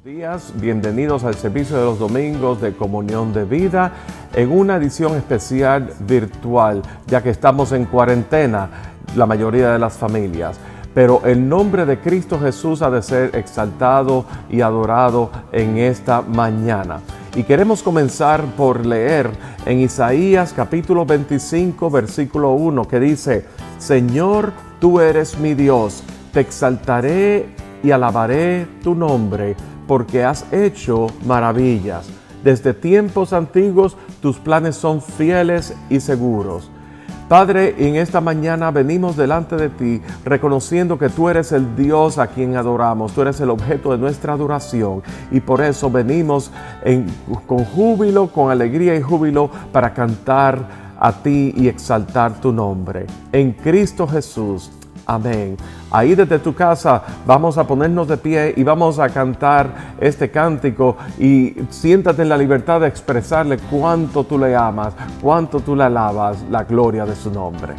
Días, bienvenidos al servicio de los domingos de Comunión de Vida en una edición especial virtual, ya que estamos en cuarentena, la mayoría de las familias. Pero el nombre de Cristo Jesús ha de ser exaltado y adorado en esta mañana. Y queremos comenzar por leer en Isaías capítulo 25, versículo 1, que dice: Señor, tú eres mi Dios, te exaltaré y alabaré tu nombre, porque has hecho maravillas. Desde tiempos antiguos tus planes son fieles y seguros. Padre, en esta mañana venimos delante de ti reconociendo que tú eres el Dios a quien adoramos, tú eres el objeto de nuestra adoración, y por eso venimos con júbilo, con alegría y júbilo para cantar a ti y exaltar tu nombre. En Cristo Jesús. Amén. Ahí desde tu casa vamos a ponernos de pie y vamos a cantar este cántico, y siéntate en la libertad de expresarle cuánto tú le amas, cuánto tú le alabas la gloria de su nombre.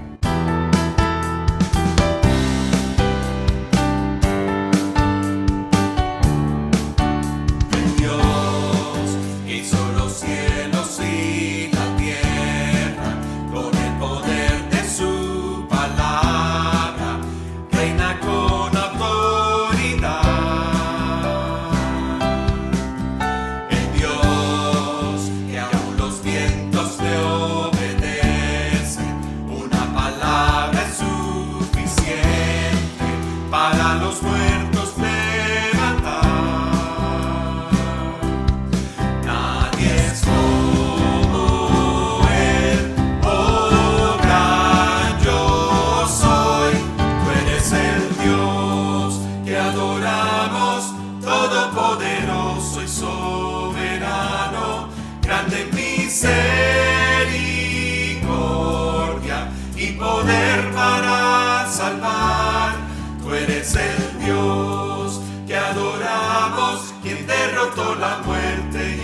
Todopoderoso y soberano, grande en misericordia y poder para salvar. Tú eres el Dios que adoramos, quien derrotó la muerte y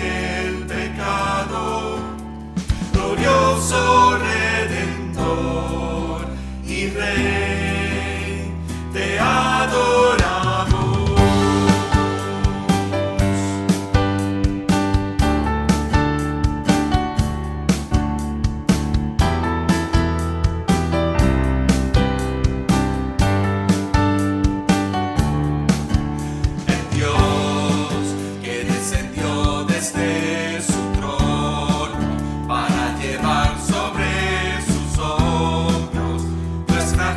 el pecado. Glorioso Redentor y Rey, te adoramos. Nuestras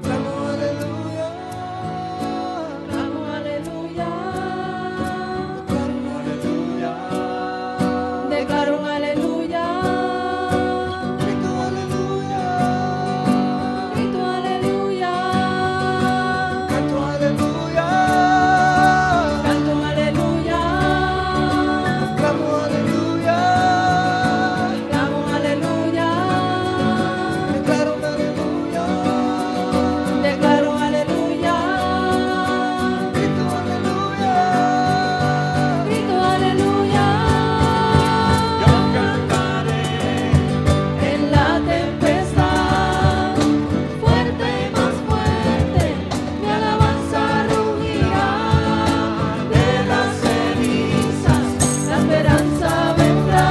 Clamo aleluya. Clamo aleluya. Clamo aleluya. Declaro un aleluya. Grito aleluya. Grito aleluya. Canto aleluya. Canto un aleluya. Clamo aleluya. Clamo un aleluya. Declaro un aleluya. Declaro un aleluya. Grito aleluya. Grito aleluya. Yo cantaré. En la tempestad, fuerte y más fuerte, mi alabanza rugirá. De las cenizas, la esperanza vendrá.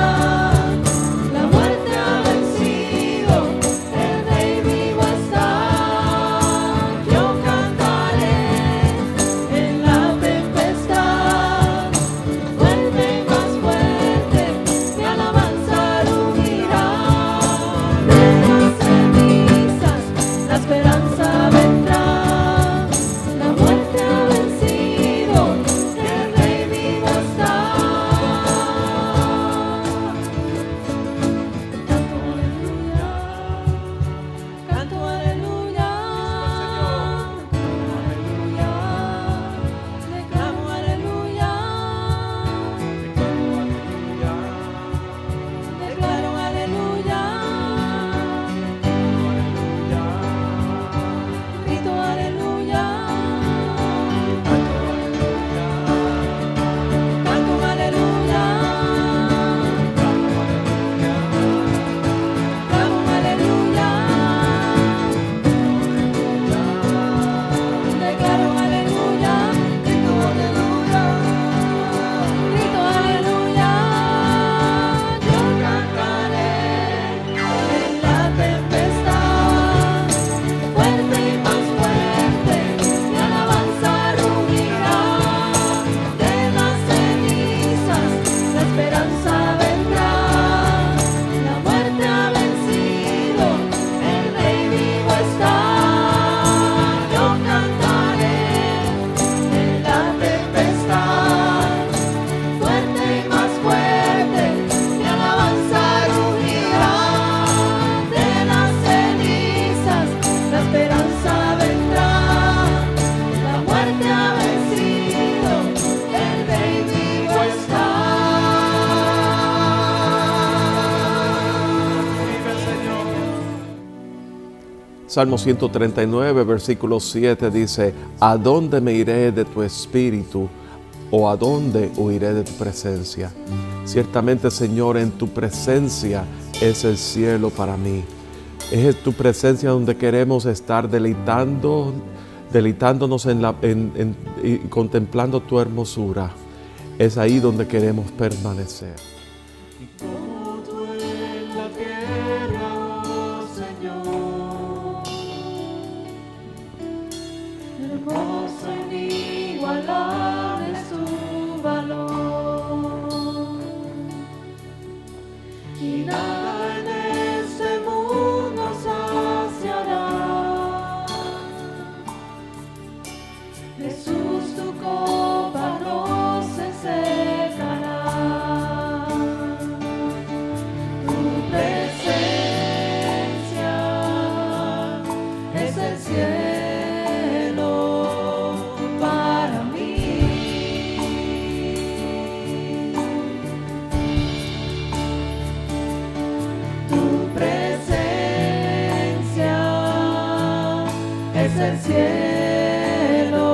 La muerte ha vencido, el Rey vivo está. Yo cantaré en la tempestad, fuerte y más fuerte, mi alabanza rugirá. De las cenizas, la esperanza vendrá. La muerte ha vencido, el Rey vivo está. Canto aleluya. Canto aleluya. Declamo aleluya. Declaro aleluya. Grito aleluya. Canto aleluya. Clamo aleluya. Declaro aleluya. Grito aleluya. Grito aleluya. Yo cantaré en la tempestad, fuerte y más fuerte, mi alabanza rugirá. De las cenizas, la esperanza vendrá. La muerte ha vencido, el Rey vivo está. Yo cantaré en la tempestad, fuerte y más fuerte, mi alabanza rugirá. De las cenizas, la esperanza vendrá. La muerte ha vencido, el Rey vivo está. Vive el Señor. Salmo 139, versículo 7 dice, ¿a dónde me iré de tu espíritu? ¿O a dónde huiré de tu presencia? Ciertamente, Señor, en tu presencia es el cielo para mí. Es en tu presencia donde queremos estar deleitándonos y contemplando tu hermosura. Es ahí donde queremos permanecer. Como tú en la tierra, oh Señor, hermoso inigualable es tu valor, y nada en este mundo saciará. Jesús, tu copa no se secará. Tu presencia es el cielo para mí. Tu presencia es el cielo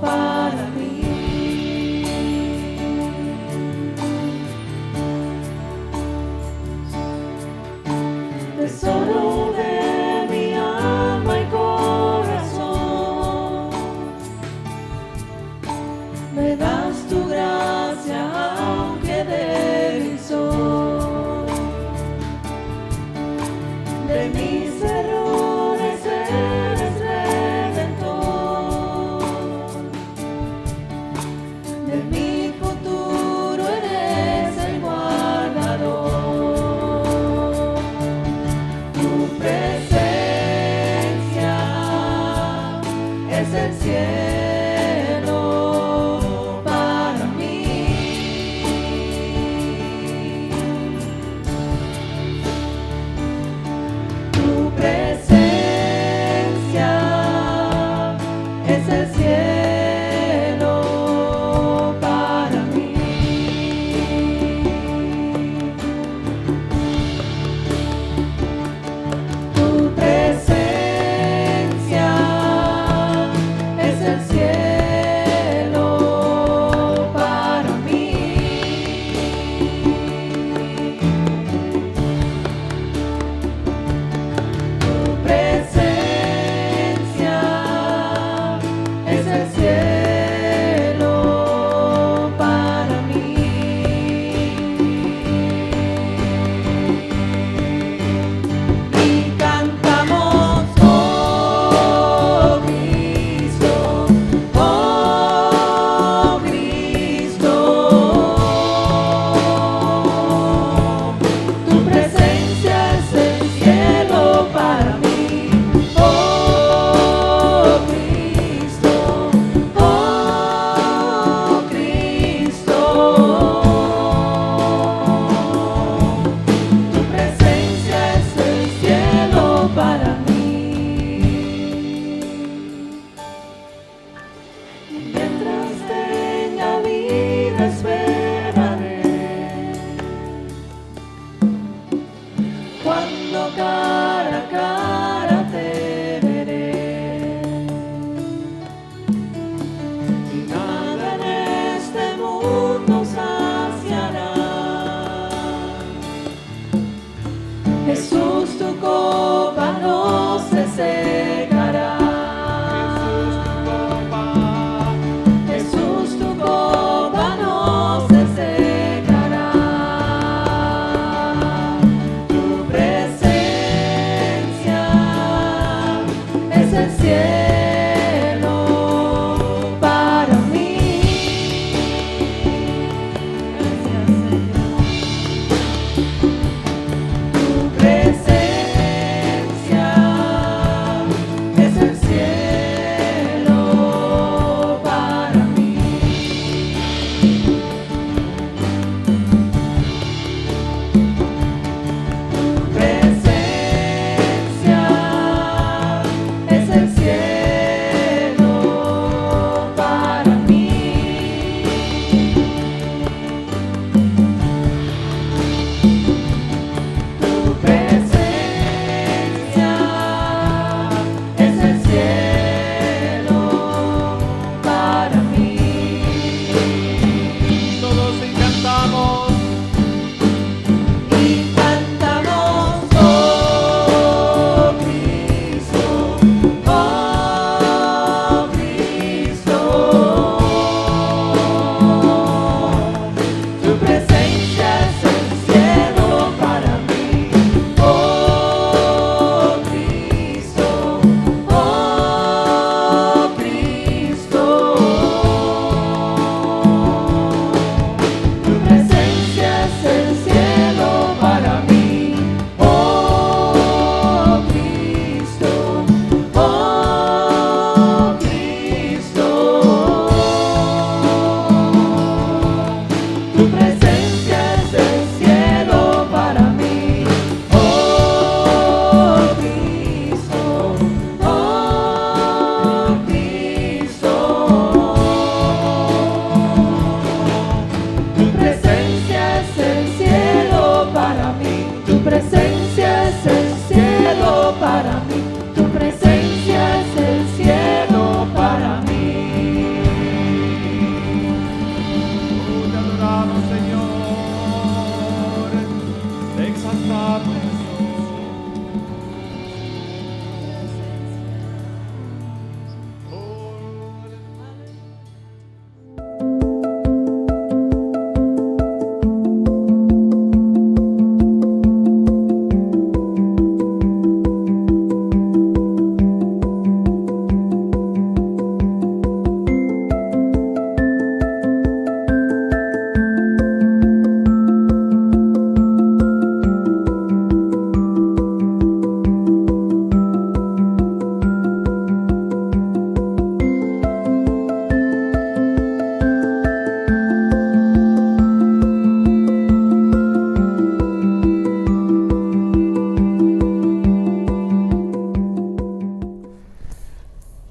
para mí. Tesoro de mi alma y corazón, me das tu gracia aunque débil soy. De mis errores eres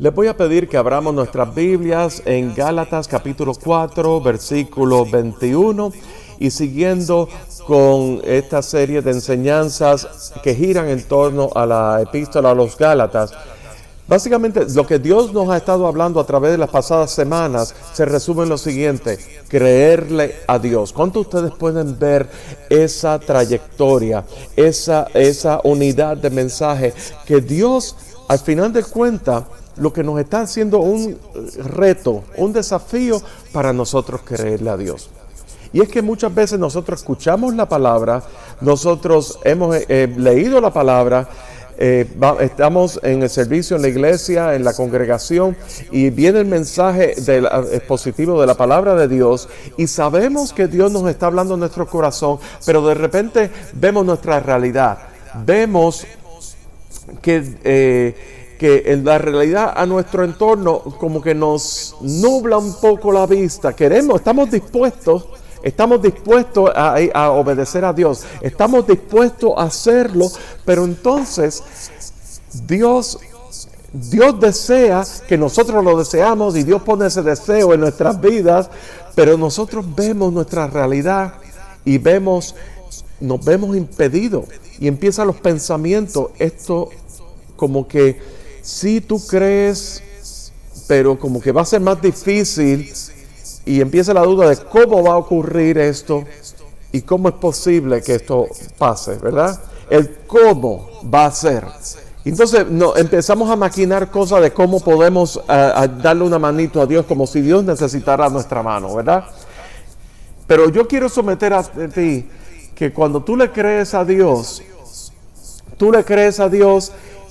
Les voy a pedir que abramos nuestras Biblias en Gálatas capítulo 4, versículo 21 y siguiendo con esta serie de enseñanzas que giran en torno a la epístola a los Gálatas. Básicamente, lo que Dios nos ha estado hablando a través de las pasadas semanas se resume en lo siguiente: creerle a Dios. ¿Cuánto ustedes pueden ver esa trayectoria, esa unidad de mensaje? Que Dios, al final de cuentas, lo que nos está haciendo un reto, un desafío para nosotros creerle a Dios. Y es que muchas veces nosotros escuchamos la palabra, nosotros hemos leído la palabra, estamos en el servicio en la iglesia, en la congregación, y viene el mensaje expositivo de la palabra de Dios y sabemos que Dios nos está hablando en nuestro corazón, pero de repente vemos nuestra realidad, vemos que en la realidad a nuestro entorno como que nos nubla un poco la vista. Estamos dispuestos a obedecer a Dios, estamos dispuestos a hacerlo, pero entonces Dios desea que nosotros lo deseamos y Dios pone ese deseo en nuestras vidas, pero nosotros vemos nuestra realidad y nos vemos impedidos y empiezan los pensamientos, esto como que si tú crees, pero como que va a ser más difícil. Y empieza la duda de cómo va a ocurrir esto y cómo es posible que esto pase, ¿verdad? El cómo va a ser. Entonces empezamos a maquinar cosas de cómo podemos darle una manito a Dios, como si Dios necesitara nuestra mano, ¿verdad? Pero yo quiero someter a ti que cuando tú le crees a Dios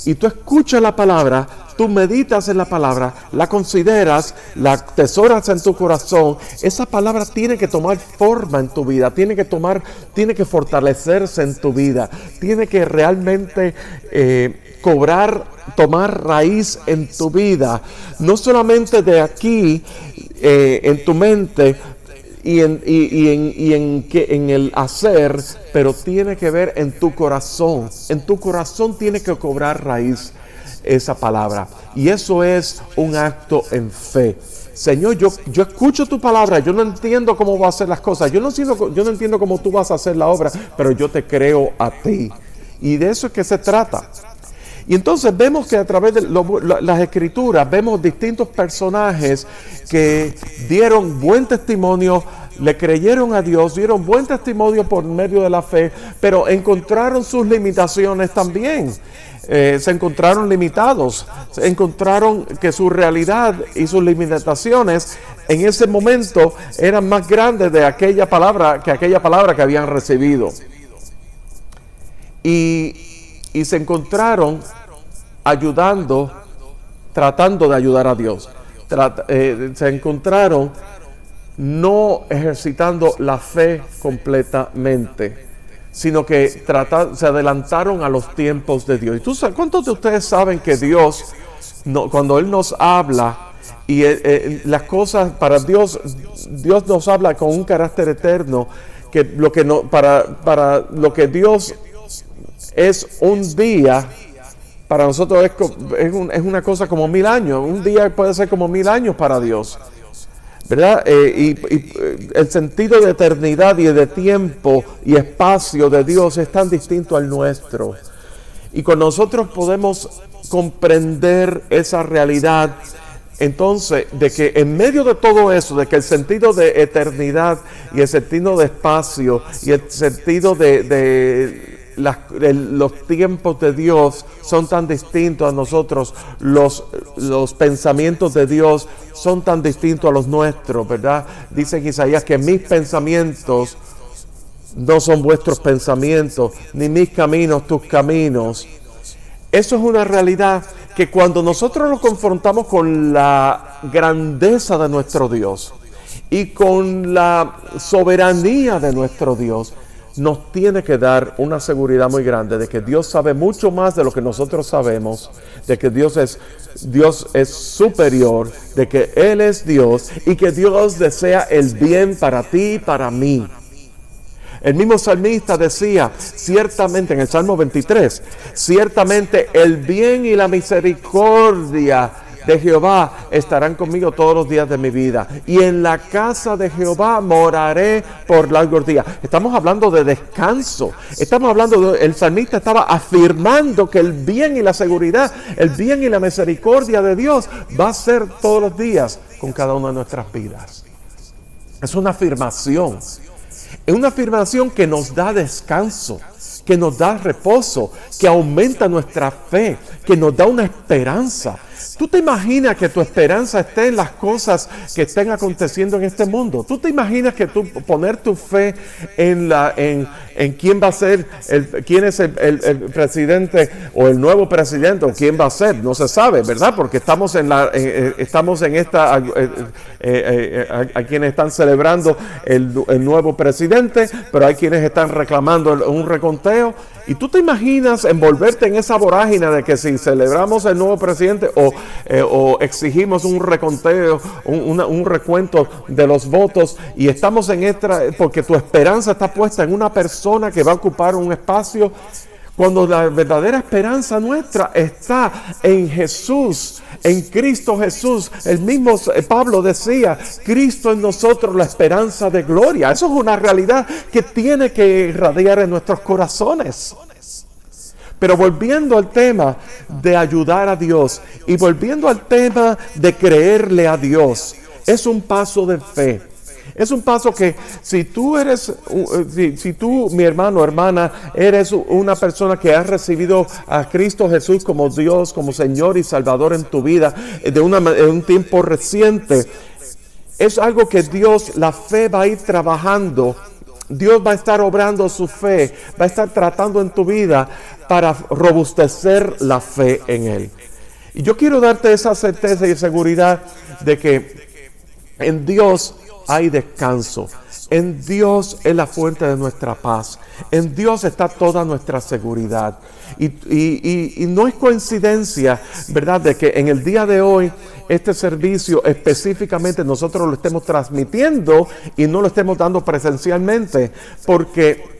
y tú escuchas la palabra, tú meditas en la palabra, la consideras, la atesoras en tu corazón, esa palabra tiene que tomar forma en tu vida, tiene que fortalecerse en tu vida, tiene que realmente tomar raíz en tu vida, no solamente de aquí, en tu mente, y en el hacer, pero tiene que ver en tu corazón. En tu corazón tiene que cobrar raíz esa palabra. Y eso es un acto en fe. Señor, yo escucho tu palabra, yo no entiendo cómo vas a hacer las cosas, yo no entiendo cómo tú vas a hacer la obra, pero yo te creo a ti. Y de eso es que se trata. Y entonces vemos que a través de las escrituras vemos distintos personajes que dieron buen testimonio, le creyeron a Dios, dieron buen testimonio por medio de la fe, pero encontraron sus limitaciones también. Se encontraron limitados, se encontraron que su realidad y sus limitaciones en ese momento eran más grandes de aquella palabra que habían recibido. Y se encontraron tratando de ayudar a Dios. Se encontraron no ejercitando la fe completamente, sino que se adelantaron a los tiempos de Dios. ¿Y cuántos de ustedes saben que Dios, cuando Él nos habla, y las cosas para Dios nos habla con un carácter eterno, que para lo que Dios es un día, para nosotros es una cosa como 1000 años. Un día puede ser como 1000 años para Dios, ¿verdad? Y el sentido de eternidad y de tiempo y espacio de Dios es tan distinto al nuestro. Y cuando nosotros podemos comprender esa realidad, entonces, de que en medio de todo eso, de que el sentido de eternidad y el sentido de espacio y el sentido de los tiempos de Dios son tan distintos a nosotros, los pensamientos de Dios son tan distintos a los nuestros, ¿verdad? Dice en Isaías que mis pensamientos no son vuestros pensamientos, ni mis caminos tus caminos. Eso es una realidad que cuando nosotros nos confrontamos con la grandeza de nuestro Dios y con la soberanía de nuestro Dios, nos tiene que dar una seguridad muy grande de que Dios sabe mucho más de lo que nosotros sabemos, de que Dios es superior, de que Él es Dios y que Dios desea el bien para ti y para mí. El mismo salmista decía, ciertamente en el Salmo 23, ciertamente el bien y la misericordia de Jehová estarán conmigo todos los días de mi vida, y en la casa de Jehová moraré por largos días. Estamos hablando de descanso. Estamos hablando el salmista estaba afirmando que el bien y la seguridad, el bien y la misericordia de Dios va a ser todos los días con cada una de nuestras vidas. Es una afirmación. Es una afirmación que nos da descanso, que nos da reposo, que aumenta nuestra fe, que nos da una esperanza. ¿Tú te imaginas que tu esperanza esté en las cosas que estén aconteciendo en este mundo? ¿Tú te imaginas que tú poner tu fe en quién va a ser, quién es el presidente o el nuevo presidente o quién va a ser? No se sabe, ¿verdad? Porque estamos en esta, hay quienes están celebrando el nuevo presidente, pero hay quienes están reclamando un reconteo. Y tú te imaginas envolverte en esa vorágine de que si celebramos el nuevo presidente o exigimos un reconteo, un recuento de los votos, y estamos en esta, porque tu esperanza está puesta en una persona que va a ocupar un espacio, cuando la verdadera esperanza nuestra está en Jesús, en Cristo Jesús. El mismo Pablo decía, Cristo en nosotros, la esperanza de gloria. Eso es una realidad que tiene que irradiar en nuestros corazones. Pero volviendo al tema de ayudar a Dios y volviendo al tema de creerle a Dios, es un paso de fe. Es un paso que si tú, mi hermano o hermana, eres una persona que ha recibido a Cristo Jesús como Dios, como Señor y Salvador en tu vida, en un tiempo reciente, es algo que Dios, la fe va a ir trabajando. Dios va a estar obrando su fe, va a estar tratando en tu vida para robustecer la fe en Él. Y yo quiero darte esa certeza y seguridad de que en Dios hay descanso. En Dios es la fuente de nuestra paz. En Dios está toda nuestra seguridad. Y no es coincidencia, ¿verdad?, de que en el día de hoy este servicio específicamente nosotros lo estemos transmitiendo y no lo estemos dando presencialmente, porque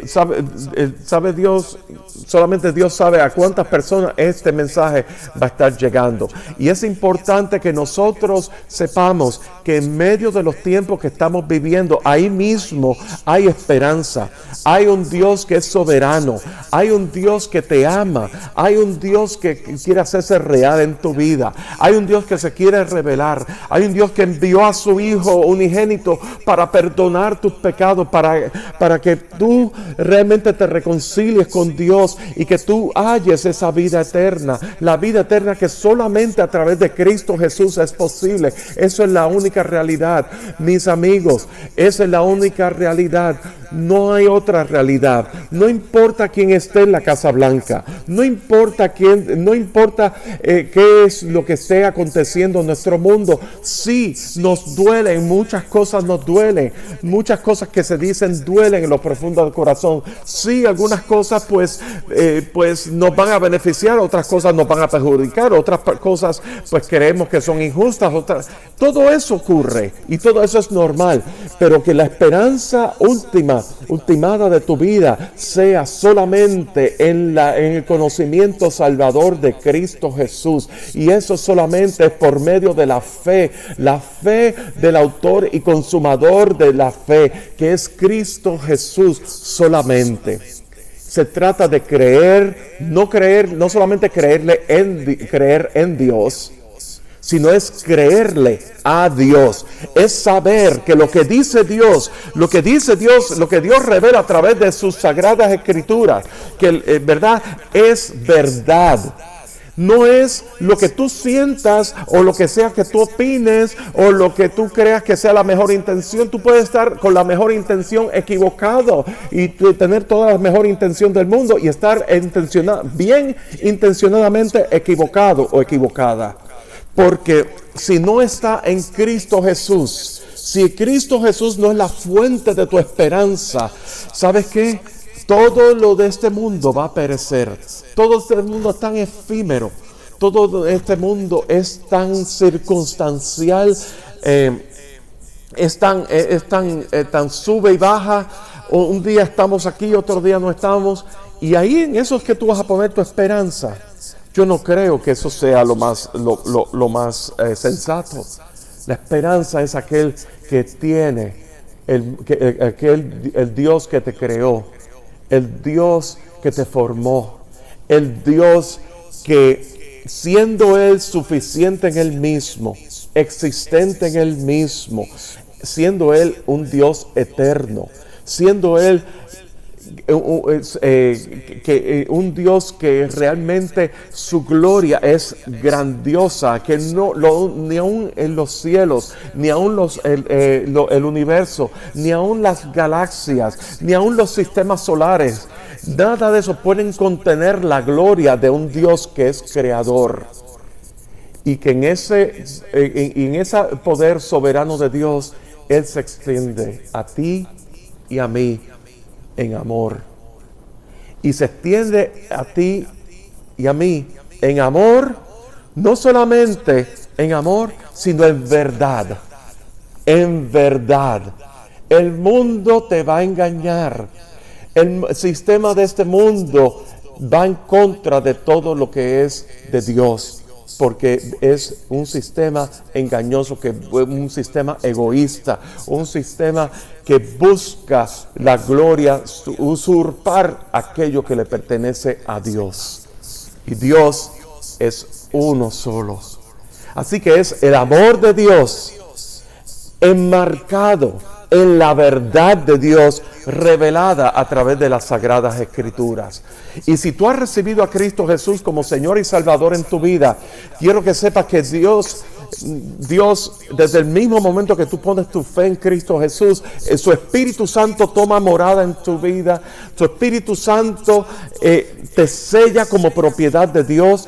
sabe Dios, solamente Dios sabe a cuántas personas este mensaje va a estar llegando. Y es importante que nosotros sepamos que en medio de los tiempos que estamos viviendo, ahí mismo hay esperanza. Hay un Dios que es soberano, hay un Dios que te ama, hay un Dios que quiere hacerse real en tu vida, hay un Dios que se quiere revelar, hay un Dios que envió a su Hijo unigénito para perdonar tus pecados, para que tú realmente te reconcilies con Dios y que tú halles esa vida eterna, la vida eterna que solamente a través de Cristo Jesús es posible. Eso es la única realidad, mis amigos, esa es la única realidad. No hay otra realidad. No importa quién esté en la Casa Blanca, no importa qué es lo que esté aconteciendo en nuestro mundo. Sí, nos duelen, muchas cosas nos duelen, muchas cosas que se dicen duelen en lo profundo del corazón. Sí, algunas cosas pues nos van a beneficiar, otras cosas nos van a perjudicar, otras cosas pues creemos que son injustas, todo eso ocurre y todo eso es normal, pero que la esperanza ultimada de tu vida sea solamente en el conocimiento salvador de Cristo Jesús, y eso solamente es por medio de la fe del autor y consumador de la fe, que es Cristo Jesús solamente. Se trata de no solamente creer en Dios, sino es creerle a Dios, es saber que lo que dice Dios, lo que Dios revela a través de sus sagradas escrituras, que verdad es verdad. No es lo que tú sientas o lo que sea que tú opines o lo que tú creas que sea la mejor intención. Tú puedes estar con la mejor intención equivocado y tener toda la mejor intención del mundo y estar bien intencionadamente equivocado o equivocada. Porque si no está en Cristo Jesús, si Cristo Jesús no es la fuente de tu esperanza, ¿sabes qué? Todo lo de este mundo va a perecer. Todo este mundo es tan efímero. Todo este mundo es tan circunstancial. Es tan sube y baja. Un día estamos aquí, otro día no estamos. Y ahí en eso es que tú vas a poner tu esperanza. Yo no creo que eso sea lo más sensato. La esperanza es aquel que tiene, el Dios que te creó, el Dios que te formó, el Dios que siendo Él suficiente en Él mismo, existente en Él mismo, siendo Él un Dios eterno, siendo Él un Dios que realmente su gloria es grandiosa, que ni aún en los cielos, ni aún el universo, ni aún las galaxias, ni aún los sistemas solares, nada de eso pueden contener la gloria de un Dios que es creador. Y que en ese poder soberano de Dios, Él se extiende a ti y a mí en amor. Y se extiende a ti y a mí en amor, no solamente en amor, sino en verdad. En verdad. El mundo te va a engañar. El sistema de este mundo va en contra de todo lo que es de Dios, porque es un sistema engañoso, un sistema egoísta, un sistema que busca la gloria, usurpar aquello que le pertenece a Dios. Y Dios es uno solo. Así que es el amor de Dios enmarcado en la verdad de Dios revelada a través de las Sagradas Escrituras. Y si tú has recibido a Cristo Jesús como Señor y Salvador en tu vida, quiero que sepas que Dios, desde el mismo momento que tú pones tu fe en Cristo Jesús, su Espíritu Santo toma morada en tu vida. Tu Espíritu Santo te sella como propiedad de Dios.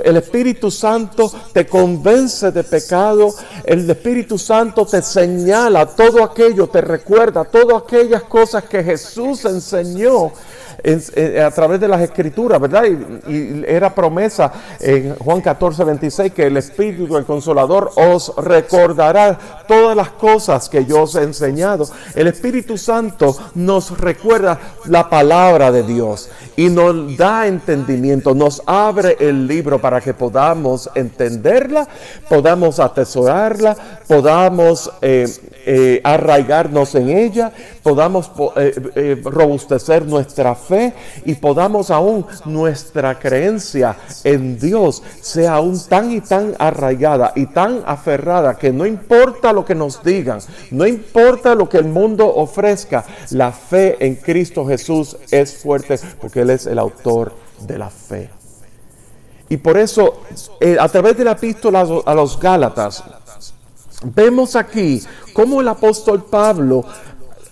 El Espíritu Santo te convence de pecado. El Espíritu Santo te señala todo aquello, te recuerda todas aquellas cosas que Jesús enseñó a través de las Escrituras, ¿verdad? Y era promesa en Juan 14:26 que el Espíritu, el Consolador, os recordará todas las cosas que yo os he enseñado. El Espíritu Santo nos recuerda la palabra de Dios y nos da entendimiento, nos abre el libro para que podamos entenderla, podamos atesorarla, podamos arraigarnos en ella, podamos robustecer nuestra fe y podamos aún nuestra creencia en Dios sea aún tan y tan arraigada y tan aferrada que no importa lo que nos digan, no importa lo que el mundo ofrezca, la fe en Cristo Jesús es fuerte porque Él es el autor de la fe. Y por eso, a través de la epístola a los Gálatas, vemos aquí cómo el apóstol Pablo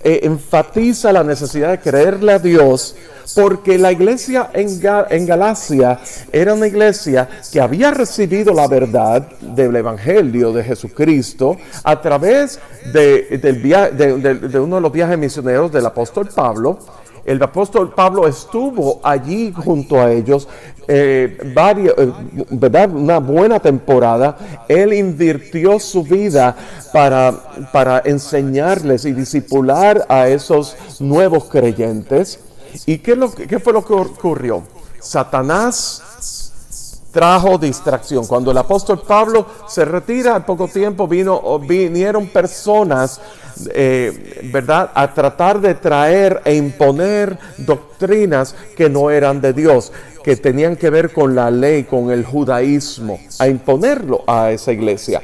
enfatiza la necesidad de creerle a Dios, porque la iglesia en Galacia era una iglesia que había recibido la verdad del Evangelio de Jesucristo a través de uno de los viajes misioneros del apóstol Pablo. El apóstol Pablo estuvo allí junto a ellos ¿verdad? Una buena temporada. Él invirtió su vida para enseñarles y discipular a esos nuevos creyentes. ¿Y qué fue lo que ocurrió? Satanás trajo distracción. Cuando el apóstol Pablo se retira, al poco tiempo vinieron personas, ¿verdad?, a tratar de traer e imponer doctrinas que no eran de Dios, que tenían que ver con la ley, con el judaísmo, a imponerlo a esa iglesia.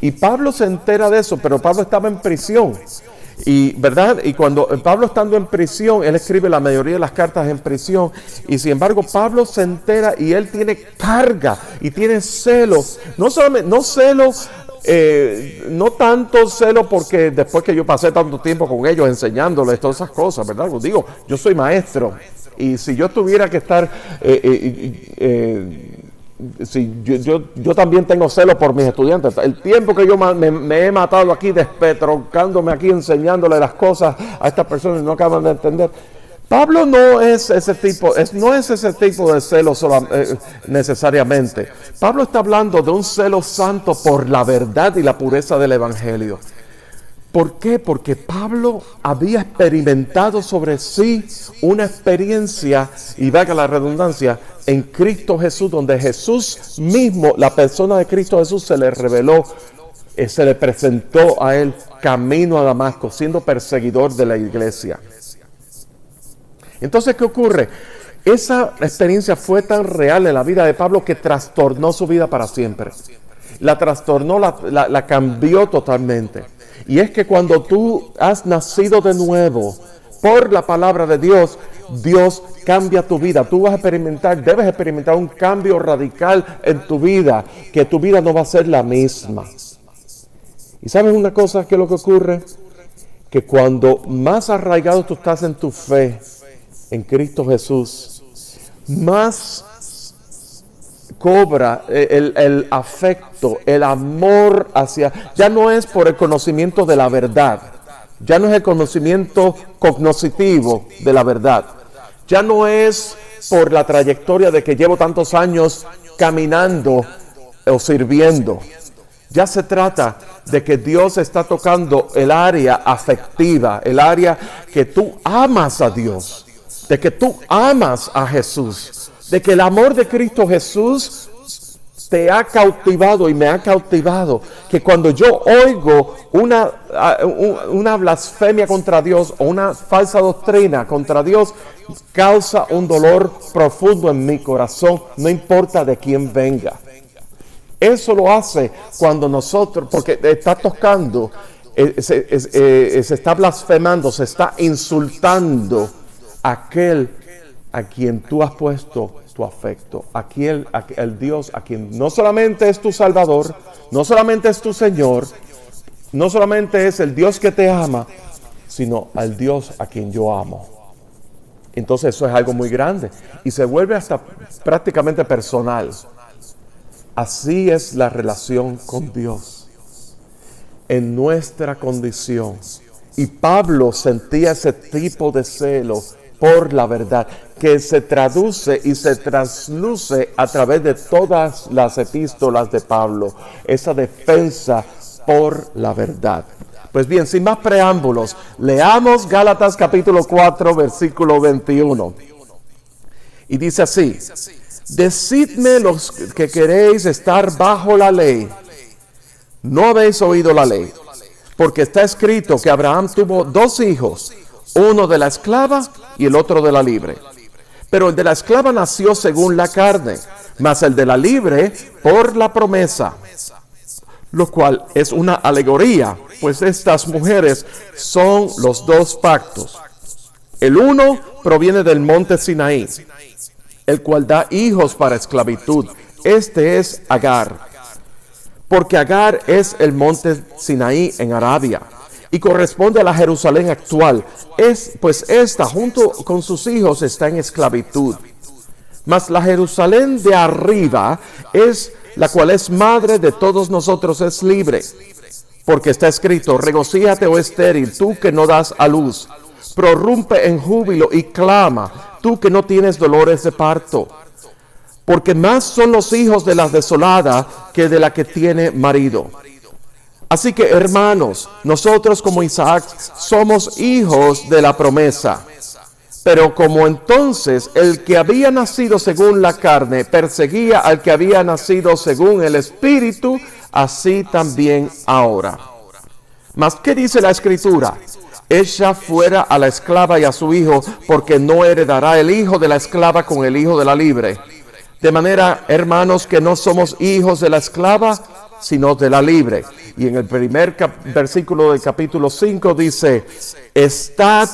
Y Pablo se entera de eso, pero Pablo estaba en prisión. Y verdad, y cuando Pablo estando en prisión, él escribe la mayoría de las cartas en prisión, y sin embargo Pablo se entera y él tiene carga y tiene celo, no tanto celo porque después que yo pasé tanto tiempo con ellos enseñándoles todas esas cosas, ¿verdad? Digo, yo soy maestro, y si yo tuviera que estar yo también tengo celo por mis estudiantes. El tiempo que yo me he matado aquí despetrocándome aquí, enseñándole las cosas a estas personas que no acaban de entender. Pablo no es ese tipo de celo necesariamente. Pablo está hablando de un celo santo por la verdad y la pureza del Evangelio. ¿Por qué? Porque Pablo había experimentado sobre sí una experiencia, y valga la redundancia, en Cristo Jesús, donde Jesús mismo, la persona de Cristo Jesús, se le reveló, se le presentó a él camino a Damasco, siendo perseguidor de la iglesia. Entonces, ¿qué ocurre? Esa experiencia fue tan real en la vida de Pablo que trastornó su vida para siempre. La trastornó, la cambió totalmente. Y es que cuando tú has nacido de nuevo por la palabra de Dios, Dios cambia tu vida. Tú vas a experimentar, debes experimentar un cambio radical en tu vida, que tu vida no va a ser la misma. ¿Y sabes una cosa? ¿Qué es lo que ocurre? Que cuando más arraigado tú estás en tu fe, en Cristo Jesús, más cobra el afecto, el amor ya no es por el conocimiento de la verdad, ya no es el conocimiento cognoscitivo de la verdad, ya no es por la trayectoria de que llevo tantos años caminando o sirviendo. Ya se trata de que Dios está tocando el área afectiva, el área que tú amas a Dios, de que tú amas a Jesús, de que el amor de Cristo Jesús te ha cautivado y me ha cautivado, que cuando yo oigo una blasfemia contra Dios o una falsa doctrina contra Dios, causa un dolor profundo en mi corazón, no importa de quién venga. Eso lo hace cuando nosotros, porque está tocando, se está blasfemando, se está insultando a aquel a quien tú has puesto tu afecto, el Dios a quien no solamente es tu Salvador, no solamente es tu Señor, no solamente es el Dios que te ama, sino al Dios a quien yo amo. Entonces eso es algo muy grande y se vuelve hasta prácticamente personal. Así es la relación con Dios en nuestra condición. Y Pablo sentía ese tipo de celo por la verdad, que se traduce y se trasluce a través de todas las epístolas de Pablo, esa defensa por la verdad. Pues bien, sin más preámbulos, leamos Gálatas capítulo 4, versículo 21. Y dice así: decidme los que queréis estar bajo la ley, ¿no habéis oído la ley? Porque está escrito que Abraham tuvo 2 hijos, uno de la esclava y el otro de la libre. Pero el de la esclava nació según la carne, mas el de la libre por la promesa, lo cual es una alegoría, pues estas mujeres son los 2 pactos. El uno proviene del monte Sinaí, el cual da hijos para esclavitud. Este es Agar, porque Agar es el monte Sinaí en Arabia y corresponde a la Jerusalén actual. Pues esta junto con sus hijos está en esclavitud. Mas la Jerusalén de arriba la cual es madre de todos nosotros, es libre. Porque está escrito: regocíjate, oh estéril, tú que no das a luz. Prorrumpe en júbilo y clama, tú que no tienes dolores de parto. Porque más son los hijos de la desolada que de la que tiene marido. Así que, hermanos, nosotros como Isaac somos hijos de la promesa. Pero como entonces el que había nacido según la carne perseguía al que había nacido según el Espíritu, así también ahora. Mas, ¿qué dice la Escritura? Echa fuera a la esclava y a su hijo, porque no heredará el hijo de la esclava con el hijo de la libre. De manera, hermanos, que no somos hijos de la esclava, sino de la libre. Y en el primer versículo del capítulo 5 dice: estad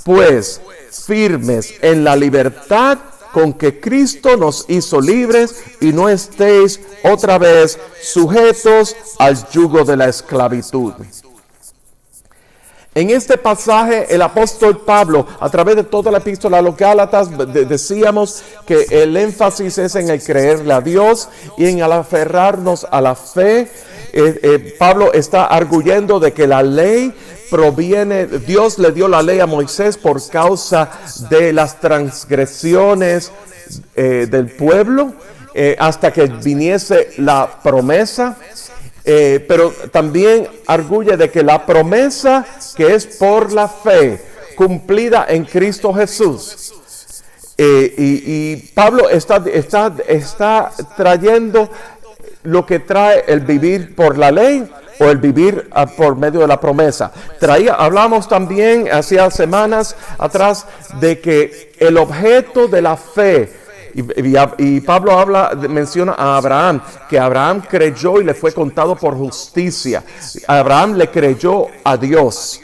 pues firmes en la libertad con que Cristo nos hizo libres, y no estéis otra vez sujetos al yugo de la esclavitud. En este pasaje el apóstol Pablo, a través de toda la epístola a los Gálatas, decíamos que el énfasis es en el creerle a Dios y en el aferrarnos a la fe. Pablo está arguyendo de que la ley proviene, Dios le dio la ley a Moisés por causa de las transgresiones del pueblo, hasta que viniese la promesa. pero también arguye de que la promesa que es por la fe cumplida en Cristo Jesús. Y Pablo está trayendo lo que trae el vivir por la ley o el vivir por medio de la promesa. Hablamos también hacía semanas atrás de que el objeto de la fe, y Pablo menciona a Abraham, que Abraham creyó y le fue contado por justicia. Abraham le creyó a Dios,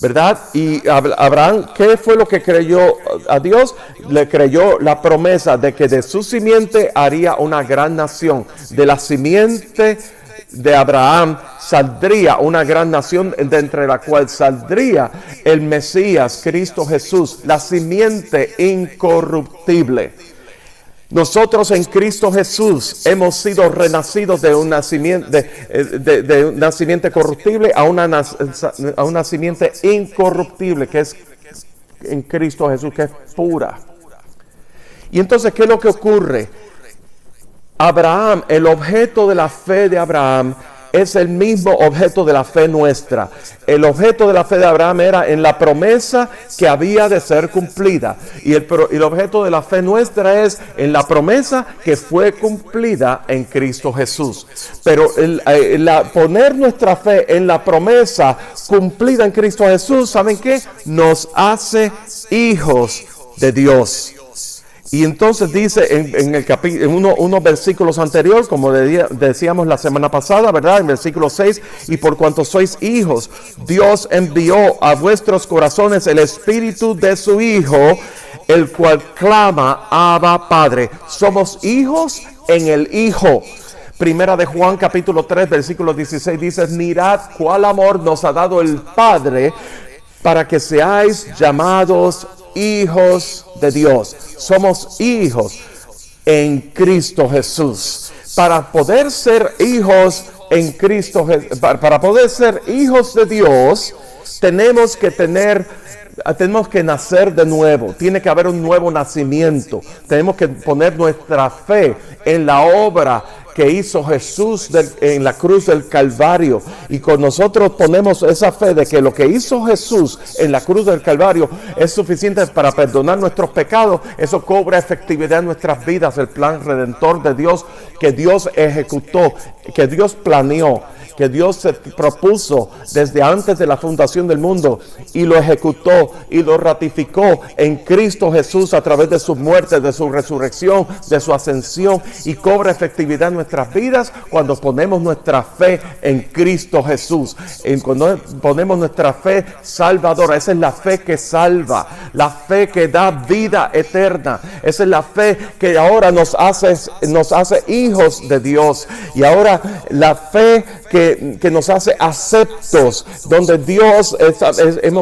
¿verdad? Y Abraham, ¿qué fue lo que creyó a Dios? Le creyó la promesa de que de su simiente haría una gran nación. De la simiente de Abraham saldría una gran nación, de entre la cual saldría el Mesías, Cristo Jesús, la simiente incorruptible. Nosotros en Cristo Jesús hemos sido renacidos de un nacimiento, de un nacimiento corruptible a una simiente incorruptible, que es en Cristo Jesús, que es pura. Y entonces, ¿qué es lo que ocurre? Abraham, el objeto de la fe de Abraham es el mismo objeto de la fe nuestra. El objeto de la fe de Abraham era en la promesa que había de ser cumplida. Y el objeto de la fe nuestra es en la promesa que fue cumplida en Cristo Jesús. Pero poner nuestra fe en la promesa cumplida en Cristo Jesús, ¿saben qué? Nos hace hijos de Dios. Y entonces dice en unos versículos anteriores, como decíamos la semana pasada, ¿verdad? En versículo 6, y por cuanto sois hijos, Dios envió a vuestros corazones el espíritu de su Hijo, el cual clama, Abba, Padre. Somos hijos en el Hijo. Primera de Juan capítulo 3, versículo 16 dice, mirad cuál amor nos ha dado el Padre para que seáis llamados hijos de Dios. Somos hijos en Cristo Jesús. Para poder ser hijos en Cristo, para poder ser hijos de Dios, tenemos que nacer de nuevo. Tiene que haber un nuevo nacimiento. Tenemos que poner nuestra fe en la obra que hizo Jesús en la cruz del Calvario. Y con nosotros ponemos esa fe de que lo que hizo Jesús en la cruz del Calvario es suficiente para perdonar nuestros pecados. Eso cobra efectividad en nuestras vidas. El plan redentor de Dios que Dios ejecutó, que Dios planeó, que Dios se propuso desde antes de la fundación del mundo y lo ejecutó y lo ratificó en Cristo Jesús a través de su muerte, de su resurrección, de su ascensión, y cobra efectividad en nuestras vidas cuando ponemos nuestra fe en Cristo Jesús, cuando ponemos nuestra fe salvadora. Esa es la fe que salva, la fe que da vida eterna. Esa es la fe que ahora nos hace hijos de Dios, y ahora la fe que nos hace aceptos, donde Dios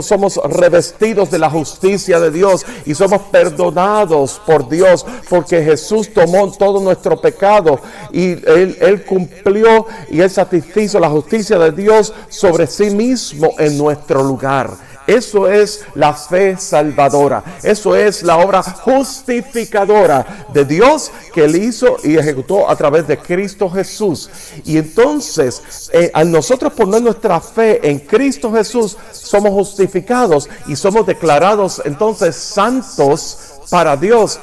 somos revestidos de la justicia de Dios y somos perdonados por Dios, porque Jesús tomó todo nuestro pecado y Él cumplió y Él satisfizo la justicia de Dios sobre sí mismo en nuestro lugar. Eso es la fe salvadora. Eso es la obra justificadora de Dios que Él hizo y ejecutó a través de Cristo Jesús. Y entonces, al nosotros poner nuestra fe en Cristo Jesús, somos justificados y somos declarados entonces santos para Dios.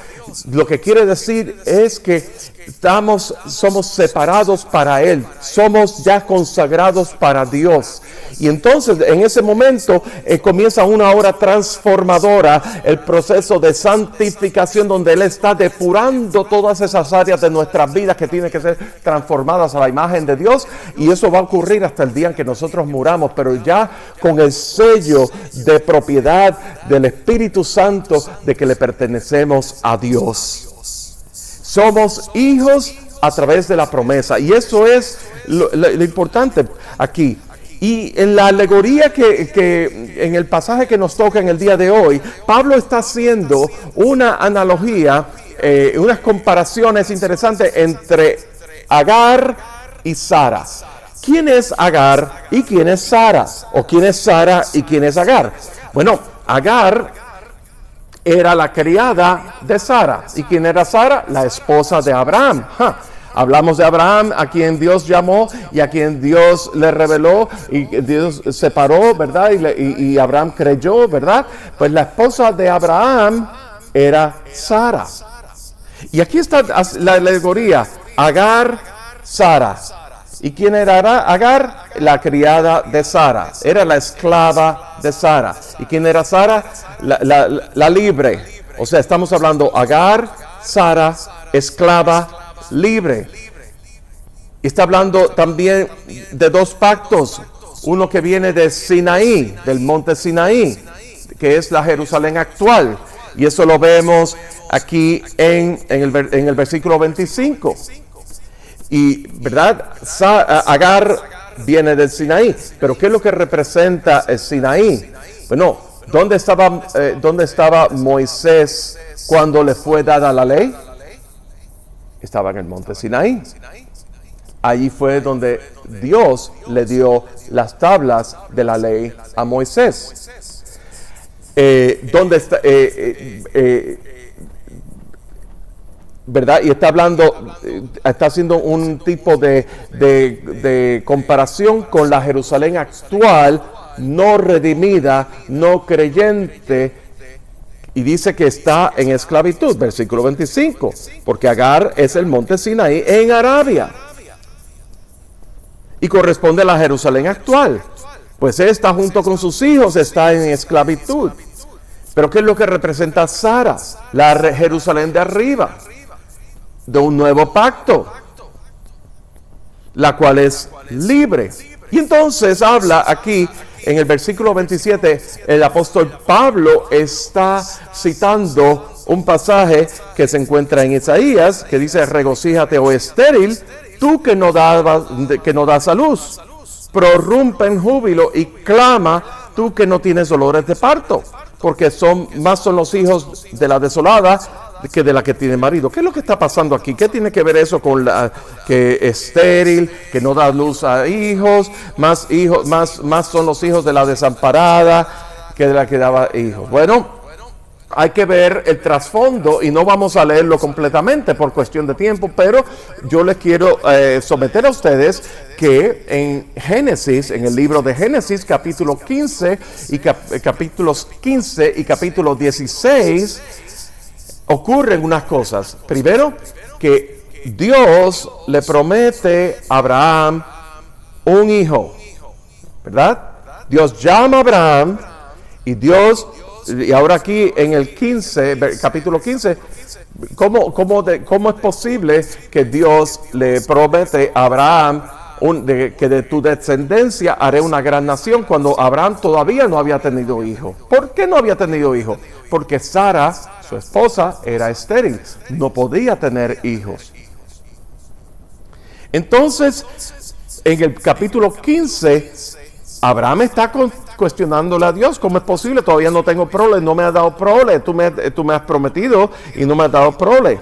Lo que quiere decir es que somos separados para Él, somos ya consagrados para Dios. Y entonces en ese momento comienza una obra transformadora, el proceso de santificación, donde Él está depurando todas esas áreas de nuestras vidas que tienen que ser transformadas a la imagen de Dios. Y eso va a ocurrir hasta el día en que nosotros muramos, pero ya con el sello de propiedad del Espíritu Santo de que le pertenecemos a Dios. Somos hijos a través de la promesa, y eso es lo importante aquí. Y en la alegoría que en el pasaje que nos toca en el día de hoy, Pablo está haciendo una analogía, unas comparaciones interesantes entre Agar y Sara. ¿Quién es Agar y quién es Sara? ¿O quién es Sara y quién es Agar? Bueno, Agar era la criada de Sara. ¿Y quién era Sara? La esposa de Abraham. Hablamos de Abraham, a quien Dios llamó y a quien Dios le reveló y Dios separó, ¿verdad? Y Abraham creyó, ¿verdad? Pues la esposa de Abraham era Sara. Y aquí está la alegoría, Agar, Sara. ¿Y quién era Agar? La criada de Sara, era la esclava de Sara. ¿Y quién era Sara? La libre. O sea, estamos hablando Agar, Sara, esclava, libre. Y está hablando también de dos pactos. Uno que viene de Sinaí, del monte Sinaí, que es la Jerusalén actual. Y eso lo vemos aquí en el versículo 25. Y, ¿verdad? Agar viene del Sinaí. Pero ¿qué es lo que representa el Sinaí? Bueno, ¿dónde estaba Moisés cuando le fue dada la ley? Estaba en el monte Sinaí. Allí fue donde Dios le dio las tablas de la ley a Moisés. ¿Dónde está? ¿Verdad? Y está haciendo un tipo de comparación con la Jerusalén actual, no redimida, no creyente, y dice que está en esclavitud, versículo 25, porque Agar es el monte Sinaí en Arabia, y corresponde a la Jerusalén actual, pues él está junto con sus hijos, está en esclavitud. Pero ¿qué es lo que representa Sara? La Jerusalén de arriba, de un nuevo pacto, la cual es libre. Y entonces habla aquí en el versículo 27, el apóstol Pablo está citando un pasaje que se encuentra en Isaías, que dice: regocíjate, oh estéril, tú que no das a luz, prorrumpe en júbilo y clama, tú que no tienes dolores de parto, porque más son los hijos de la desolada que de la que tiene marido. ¿Qué es lo que está pasando aquí? ¿Qué tiene que ver eso con la que estéril, que no da luz a hijos? Más son los hijos de la desamparada que de la que daba hijos. Bueno, hay que ver el trasfondo y no vamos a leerlo completamente por cuestión de tiempo, pero yo les quiero someter a ustedes que en Génesis, en el libro de Génesis, capítulo 15 y capítulos 15 y capítulo 16, ocurren unas cosas. Primero, que Dios le promete a Abraham un hijo, ¿verdad? Dios llama a Abraham y ahora aquí en el 15, capítulo 15, ¿cómo es posible que Dios le promete a Abraham que de tu descendencia haré una gran nación, cuando Abraham todavía no había tenido hijo? ¿Por qué no había tenido hijo? Porque Sara, su esposa, era estéril, no podía tener hijos. Entonces, en el capítulo 15, Abraham está cuestionándole a Dios: ¿cómo es posible? Todavía no tengo prole, no me has dado prole, tú me has prometido y no me has dado prole.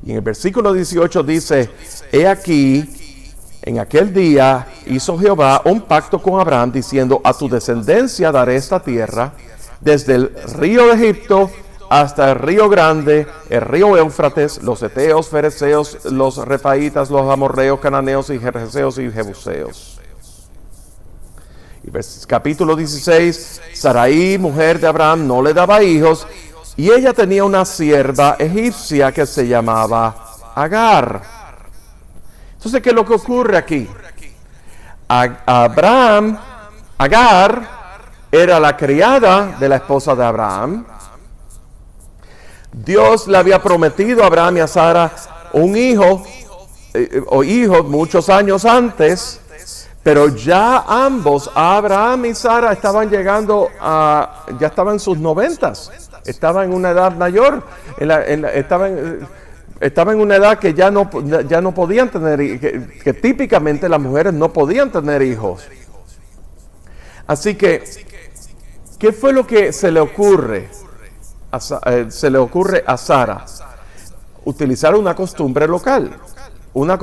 Y en el versículo 18 dice: he aquí, en aquel día hizo Jehová un pacto con Abraham, diciendo: a tu descendencia daré esta tierra, desde el río de Egipto hasta el río grande, el río Éufrates, los heteos, fereceos, los refaitas, los amorreos, cananeos y jerjeseos y jebuseos. Y capítulo 16, Sarai, mujer de Abraham, no le daba hijos, y ella tenía una sierva egipcia que se llamaba Agar. Entonces, ¿qué es lo que ocurre aquí? Agar era la criada de la esposa de Abraham. Dios le había prometido a Abraham y a Sara un hijo o hijos muchos años antes, pero ya ambos, Abraham y Sara, estaban llegando ya estaban en sus 90s, estaban en una edad mayor, estaban en una edad que ya no podían tener, que típicamente las mujeres no podían tener hijos. Así que, ¿qué fue lo que se le ocurre a Sara? Utilizar una costumbre local, una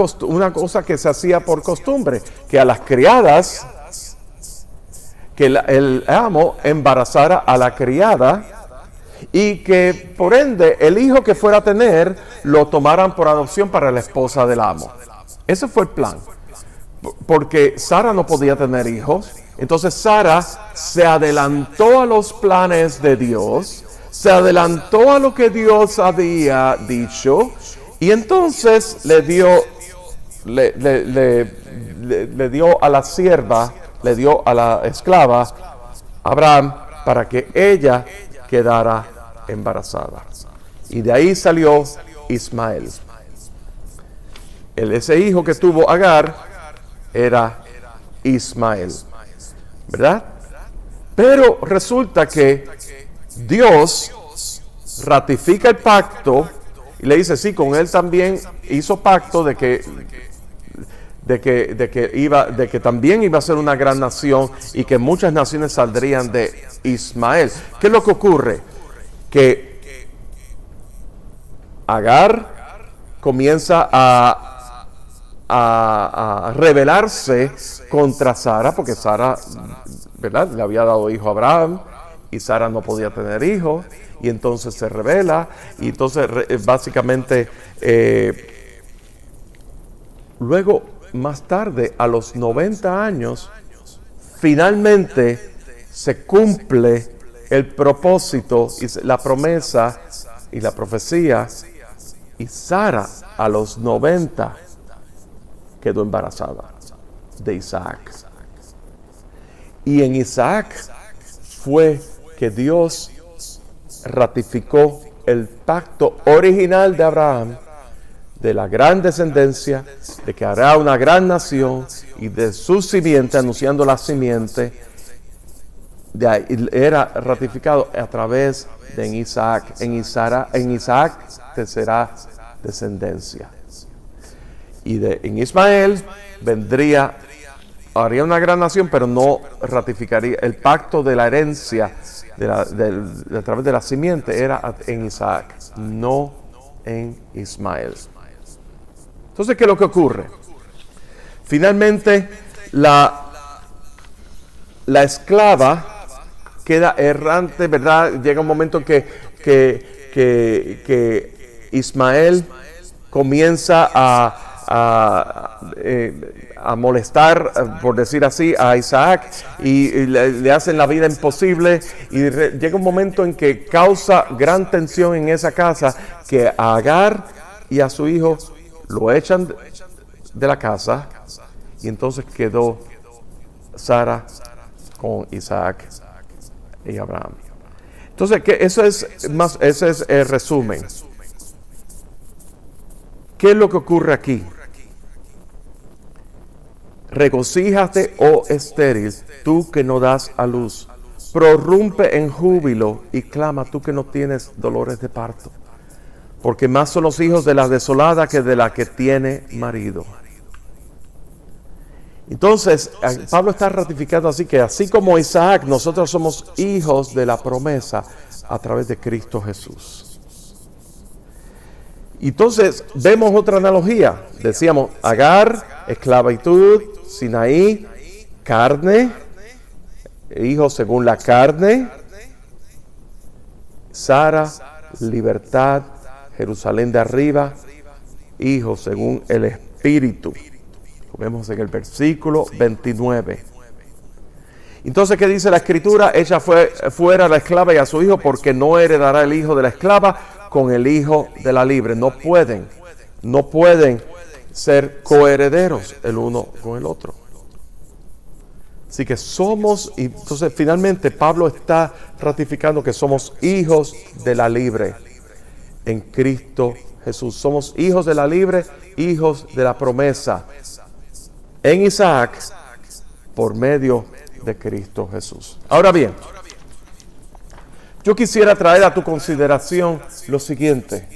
cosa que se hacía por costumbre, que a las criadas, que el amo embarazara a la criada y que por ende el hijo que fuera a tener lo tomaran por adopción para la esposa del amo. Ese fue el plan, porque Sara no podía tener hijos. Entonces Sara se adelantó a los planes de Dios, se adelantó a lo que Dios había dicho, y entonces le dio a la sierva, le dio a la esclava Abraham para que ella quedara embarazada. Y de ahí salió Ismael. Ese hijo que tuvo Agar era Ismael, ¿verdad? Pero resulta que Dios ratifica el pacto y le dice, sí, con él también hizo pacto de que también iba a ser una gran nación y que muchas naciones saldrían de Ismael. ¿Qué es lo que ocurre? Que Agar comienza a rebelarse contra Sara, porque Sara, ¿verdad?, le había dado hijo a Abraham y Sara no podía tener hijos, y entonces se rebela, y entonces básicamente luego, más tarde, a los 90 años, finalmente se cumple el propósito y la promesa y la profecía, y Sara a los 90 quedó embarazada de Isaac. Y en Isaac fue que Dios ratificó el pacto original de Abraham, de la gran descendencia, de que hará una gran nación, y de su simiente, anunciando la simiente, de ahí, era ratificado a través de Isaac. En Isaac te será descendencia. Y en Ismael haría una gran nación, pero no ratificaría el pacto de la herencia a través de la simiente. Era en Isaac, no en Ismael. Entonces, ¿qué es lo que ocurre? Finalmente, la esclava queda errante, ¿verdad? Llega un momento que Ismael comienza a molestar, por decir así, a Isaac, y le hacen la vida imposible, y llega un momento en que causa gran tensión en esa casa, que a Agar y a su hijo lo echan de la casa, y entonces quedó Sara con Isaac y Abraham. Entonces, ese es el resumen. ¿Qué es lo que ocurre aquí? Regocíjate, oh estéril, tú que no das a luz. Prorrumpe en júbilo y clama, tú que no tienes dolores de parto. Porque más son los hijos de la desolada que de la que tiene marido. Entonces, Pablo está ratificando así que así como Isaac, nosotros somos hijos de la promesa a través de Cristo Jesús. Entonces, vemos otra analogía. Decíamos, Agar, esclavitud, Sinaí, carne, hijos según la carne, Sara, libertad, Jerusalén de arriba, hijos según el Espíritu. Vemos en el versículo 29. Entonces, ¿qué dice la Escritura? Ella fue fuera la esclava y a su hijo, porque no heredará el hijo de la esclava con el hijo de la libre. No pueden ser coherederos el uno con el otro. Así que somos, y entonces finalmente Pablo está ratificando que somos hijos de la libre en Cristo Jesús. Somos hijos de la libre, hijos de la promesa en Isaac por medio de Cristo Jesús. Ahora bien, yo quisiera traer a tu consideración lo siguiente.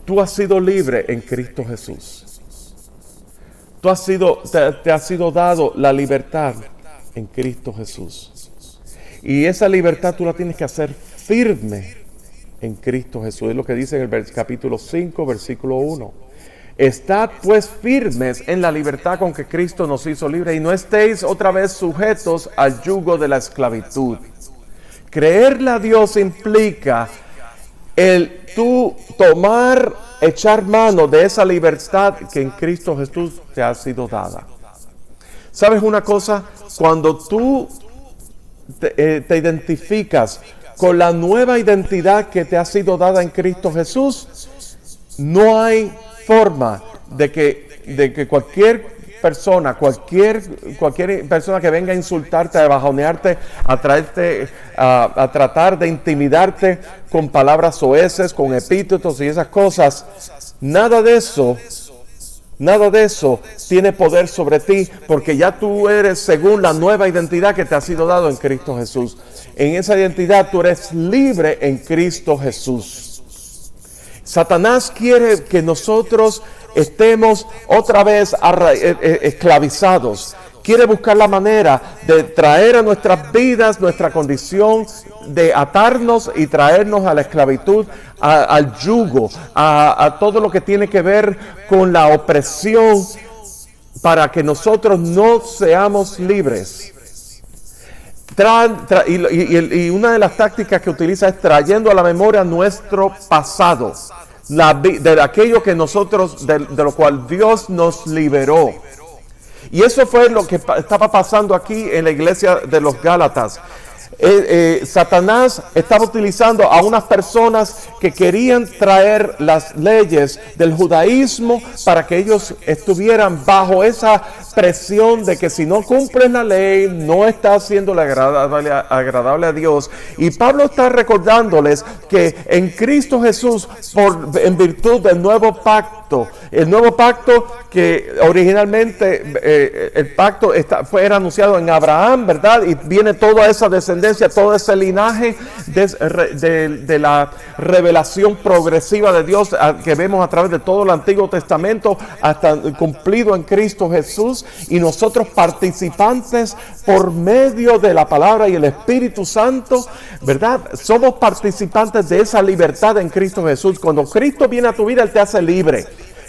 Tú has sido libre en Cristo Jesús. Te ha sido dado la libertad en Cristo Jesús. Y esa libertad tú la tienes que hacer firme en Cristo Jesús. Es lo que dice en el capítulo 5, versículo 1. Estad pues firmes en la libertad con que Cristo nos hizo libres, y no estéis otra vez sujetos al yugo de la esclavitud. creerle a Dios implica el tú echar mano de esa libertad que en Cristo Jesús te ha sido dada. ¿Sabes una cosa? Cuando tú te identificas con la nueva identidad que te ha sido dada en Cristo Jesús, no hay forma de que cualquier persona que venga a insultarte, a bajonearte, a tratar de intimidarte con palabras soeces, con epítetos y esas cosas, nada de eso tiene poder sobre ti, porque ya tú eres según la nueva identidad que te ha sido dado en Cristo Jesús. En esa identidad tú eres libre en Cristo Jesús. Satanás quiere que nosotros estemos otra vez esclavizados. Quiere buscar la manera de traer a nuestras vidas nuestra condición, de atarnos y traernos a la esclavitud, al yugo, a todo lo que tiene que ver con la opresión, para que nosotros no seamos libres. Y una de las tácticas que utiliza es trayendo a la memoria nuestro pasado, de aquello que de lo cual Dios nos liberó. Y eso fue lo que estaba pasando aquí en la iglesia de los Gálatas. Satanás estaba utilizando a unas personas que querían traer las leyes del judaísmo para que ellos estuvieran bajo esa presión de que si no cumplen la ley no está haciéndole agradable a Dios. Y Pablo está recordándoles que en Cristo Jesús, en virtud del nuevo pacto, el nuevo pacto que originalmente el pacto era anunciado en Abraham, ¿verdad? Y viene toda esa descendencia, todo ese linaje de la revelación progresiva de Dios que vemos a través de todo el Antiguo Testamento hasta cumplido en Cristo Jesús, y nosotros participantes por medio de la palabra y el Espíritu Santo, ¿verdad? Somos participantes de esa libertad en Cristo Jesús. Cuando Cristo viene a tu vida, Él te hace libre.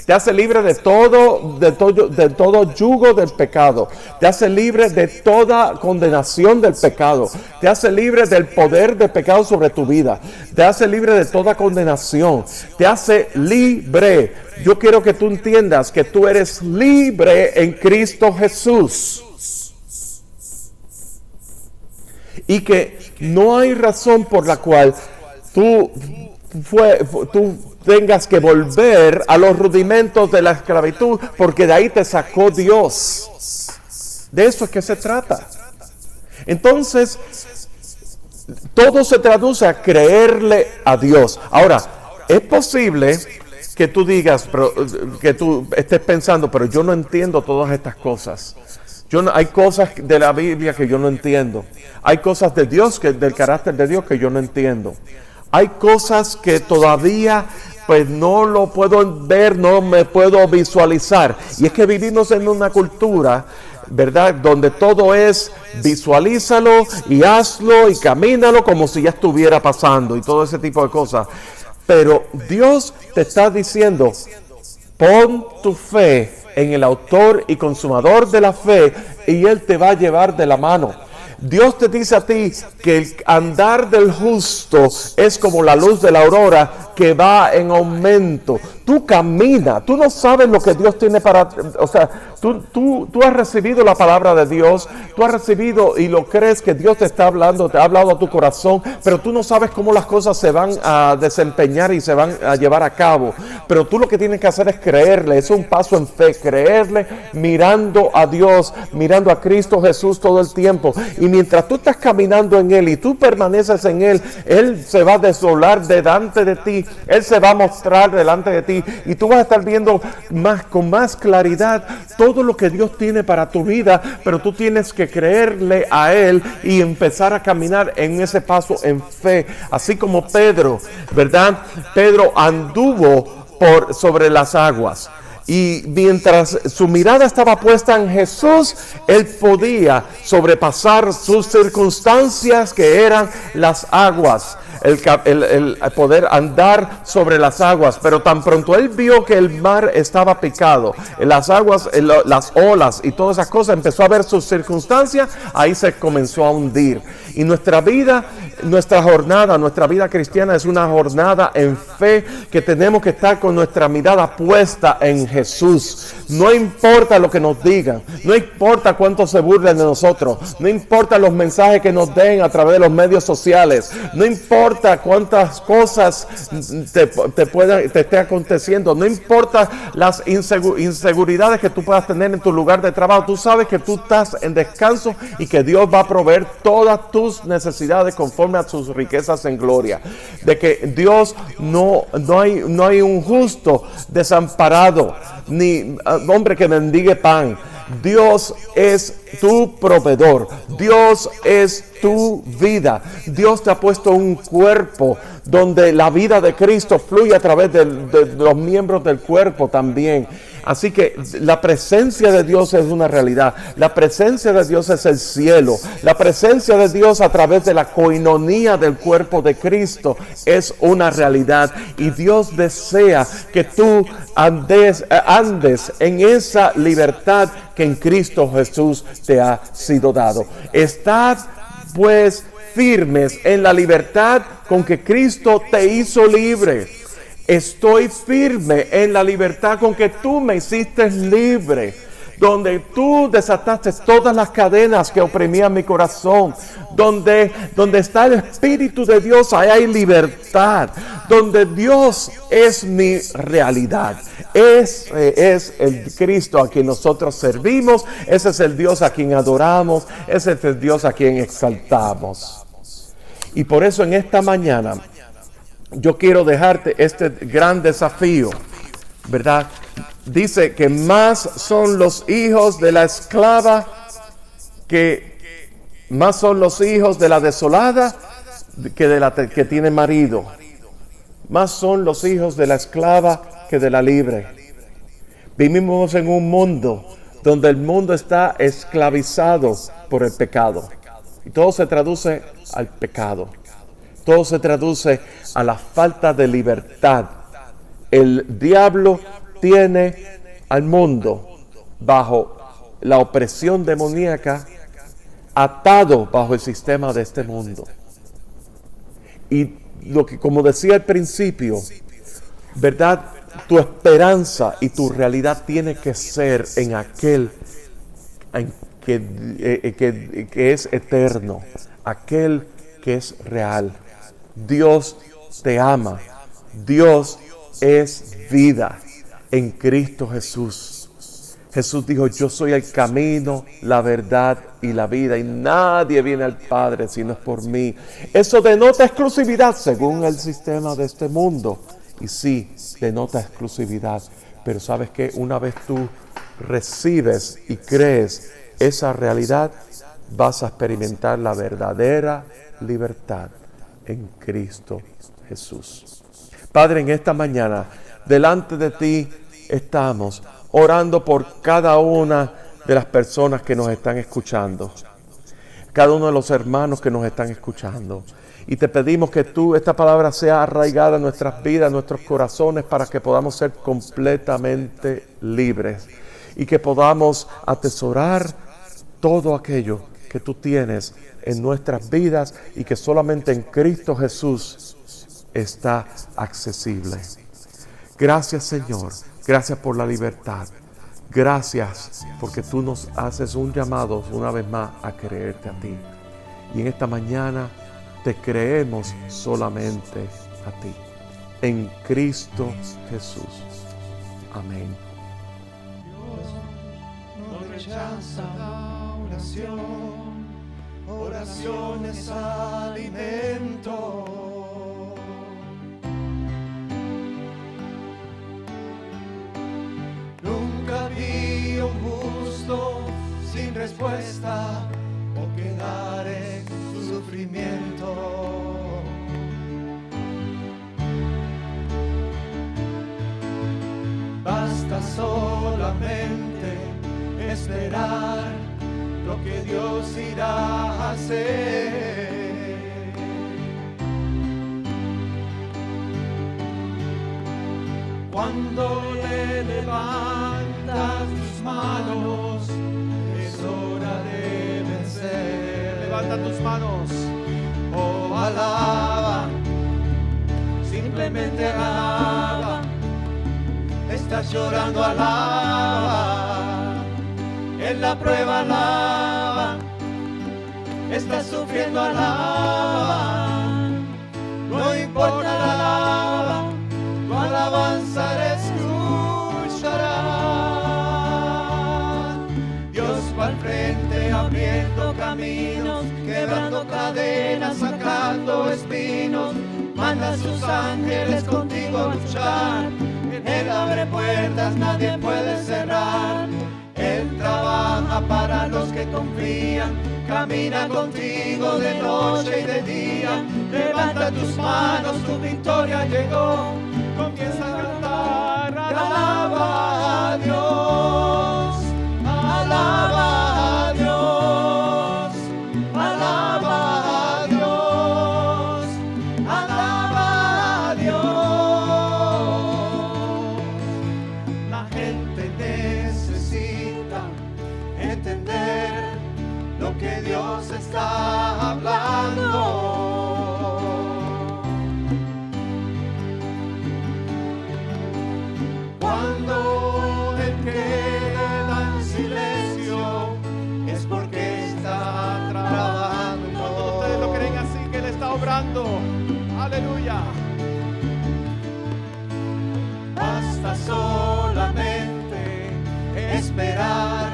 Te hace libre de todo yugo del pecado. Te hace libre de toda condenación del pecado. Te hace libre del poder del pecado sobre tu vida. Te hace libre de toda condenación. Te hace libre. Yo quiero que tú entiendas que tú eres libre en Cristo Jesús. Y que no hay razón por la cual tú tengas que volver a los rudimentos de la esclavitud, porque de ahí te sacó Dios. De eso es que se trata. Entonces, todo se traduce a creerle a Dios. Ahora, es posible que tú digas, que tú estés pensando, pero yo no entiendo todas estas cosas. Hay cosas de la Biblia que yo no entiendo. Hay cosas de Dios, del carácter de Dios, que yo no entiendo. Hay cosas que todavía pues no lo puedo ver, no me puedo visualizar. Y es que vivimos en una cultura, ¿verdad?, donde todo es visualízalo y hazlo y camínalo como si ya estuviera pasando y todo ese tipo de cosas. Pero Dios te está diciendo, pon tu fe en el autor y consumador de la fe y Él te va a llevar de la mano. Dios te dice a ti que el andar del justo es como la luz de la aurora que va en aumento. Tú caminas, tú no sabes lo que Dios tiene para... O sea, tú has recibido la palabra de Dios, tú has recibido y lo crees que Dios te está hablando, te ha hablado a tu corazón, pero tú no sabes cómo las cosas se van a desempeñar y se van a llevar a cabo. Pero tú lo que tienes que hacer es creerle, es un paso en fe, creerle mirando a Dios, mirando a Cristo Jesús todo el tiempo. Y mientras tú estás caminando en Él y tú permaneces en Él, Él se va a desdoblar delante de ti, Él se va a mostrar delante de ti y tú vas a estar viendo con más claridad todo lo que Dios tiene para tu vida, pero tú tienes que creerle a Él y empezar a caminar en ese paso en fe, así como Pedro, ¿verdad? Pedro anduvo sobre las aguas. Y mientras su mirada estaba puesta en Jesús, él podía sobrepasar sus circunstancias que eran las aguas, el poder andar sobre las aguas. Pero tan pronto él vio que el mar estaba picado, las aguas, las olas y todas esas cosas, empezó a ver sus circunstancias, ahí se comenzó a hundir. Y nuestra vida, nuestra jornada, nuestra vida cristiana es una jornada en fe que tenemos que estar con nuestra mirada puesta en Jesús. No importa lo que nos digan, no importa cuánto se burlen de nosotros, no importa los mensajes que nos den a través de los medios sociales, no importa cuántas cosas te esté aconteciendo, no importa las inseguridades que tú puedas tener en tu lugar de trabajo. Tú sabes que tú estás en descanso y que Dios va a proveer todas tus necesidades conforme a sus riquezas en gloria. De que Dios no hay un justo desamparado, ni hombre que mendigue pan. Dios es tu proveedor. Dios es tu vida. Dios te ha puesto un cuerpo donde la vida de Cristo fluye a través de los miembros del cuerpo también. Así que la presencia de Dios es una realidad. La presencia de Dios es el cielo. La presencia de Dios a través de la coinonía del cuerpo de Cristo es una realidad. Y Dios desea que tú andes en esa libertad que en Cristo Jesús te ha sido dado. Estad pues firmes en la libertad con que Cristo te hizo libre. Estoy firme en la libertad con que tú me hiciste libre, donde tú desataste todas las cadenas que oprimían mi corazón, donde está el Espíritu de Dios, ahí hay libertad, donde Dios es mi realidad. Ese es el Cristo a quien nosotros servimos, ese es el Dios a quien adoramos, ese es el Dios a quien exaltamos. Y por eso en esta mañana yo quiero dejarte este gran desafío, ¿verdad? Dice que más son los hijos de la esclava más son los hijos de la desolada que de la que tiene marido. Más son los hijos de la esclava que de la libre. Vivimos en un mundo donde el mundo está esclavizado por el pecado. Y todo se traduce al pecado. Todo se traduce a la falta de libertad. El diablo tiene al mundo bajo la opresión demoníaca, atado bajo el sistema de este mundo. Y lo que, como decía al principio, ¿verdad? Tu esperanza y tu realidad tiene que ser en aquel que es eterno, aquel que es real. Dios te ama. Dios es vida en Cristo Jesús. Jesús dijo: yo soy el camino, la verdad y la vida, y nadie viene al Padre si no es por mí. Eso denota exclusividad según el sistema de este mundo. Y sí, denota exclusividad. Pero ¿sabes qué? Una vez tú recibes y crees esa realidad, vas a experimentar la verdadera libertad en Cristo Jesús. Padre, en esta mañana, delante de ti estamos orando por cada una de las personas que nos están escuchando, cada uno de los hermanos que nos están escuchando. Y te pedimos que esta palabra sea arraigada en nuestras vidas, en nuestros corazones, para que podamos ser completamente libres y que podamos atesorar todo aquello que tú tienes en nuestras vidas y que solamente en Cristo Jesús está accesible. Gracias, Señor. Gracias por la libertad. Gracias porque tú nos haces un llamado una vez más a creerte a ti. Y en esta mañana te creemos solamente a ti. En Cristo Jesús. Amén. No rechaza la oración. Oración es alimento. Nunca vi un justo sin respuesta o quedar en sufrimiento. Basta solamente esperar lo que Dios irá a hacer. Cuando le levantas tus manos, es hora de vencer. Levanta tus manos. Oh, alaba. Simplemente alaba. Estás llorando, alaba. En la prueba, alaba. Estás sufriendo, alaba. No importa, alaba. Tu alabanza escuchará. Dios va al frente abriendo caminos, quebrando cadenas, sacando espinos. Manda a sus ángeles contigo a luchar. Él abre puertas, nadie puede cerrar. Él trabaja para los que confían. Camina contigo de noche y de día. Levanta tus manos, tu victoria llegó. Comienza a cantar, alaba a Dios. Alaba a Dios. Alaba a Dios. Alaba a Dios. La gente necesita entender lo que Dios está hablando. Cuando Él queda en silencio es porque está trabajando. ¿Cuántos de ustedes lo creen así, que Él está obrando? Aleluya. Basta solamente esperar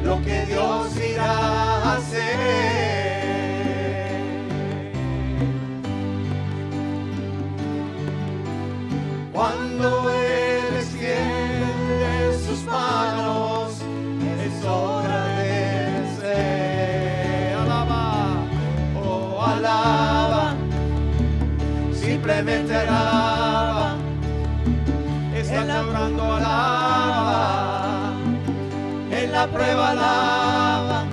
lo que Dios irá a hacer. Cuando Él extiende sus manos, es hora de vencer. Alaba, oh alaba, simplemente alaba. Estás llorando, alaba. En la prueba, alaba.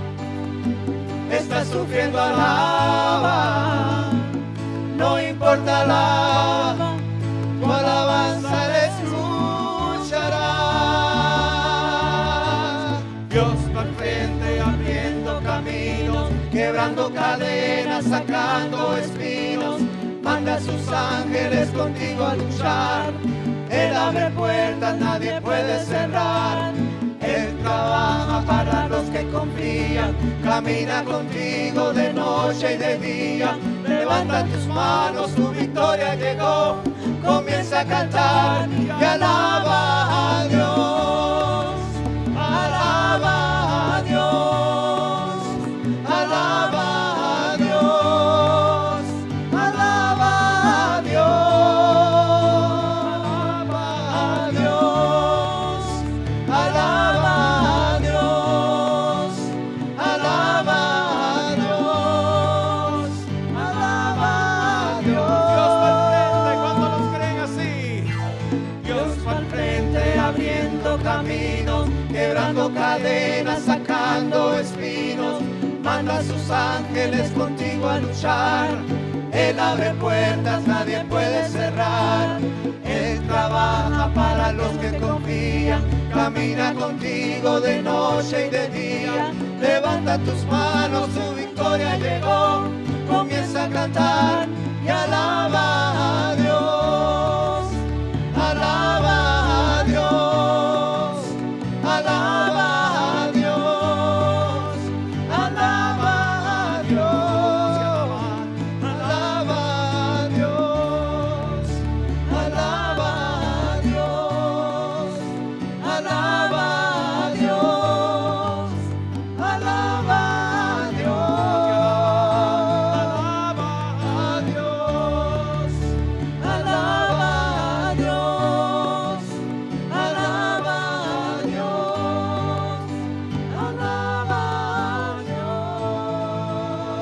Estás sufriendo, alaba. No importa, alaba. Tu alabanza le escuchará. Dios va al frente abriendo caminos, quebrando cadenas, sacando espinos. Manda a sus ángeles contigo a luchar. Él abre puertas, nadie puede cerrar. Él trabaja para los que confían. Camina contigo de noche y de día. Levanta tus manos, tu victoria llegó. Comienza a cantar y alaba a Dios. Alaba a Dios. Alaba a Dios. Alaba a Dios. Alaba a Dios. Alaba a Dios. Alaba a Dios. Alaba a Dios. Dios va al frente abriendo caminos, quebrando cadenas, sacando espinos. Manda a sus ángeles contigo a luchar. Él abre puertas, nadie puede cerrar. Él trabaja para los que confían. Camina contigo de noche y de día. Levanta tus manos, tu victoria llegó. Comienza a cantar y alaba a Dios. Alaba a Dios. Alaba a Dios. Alaba a Dios. Alaba a Dios. Alaba a Dios. Alaba a Dios. Alaba a Dios. Alaba a Dios. Alaba a Dios. Alaba a Dios.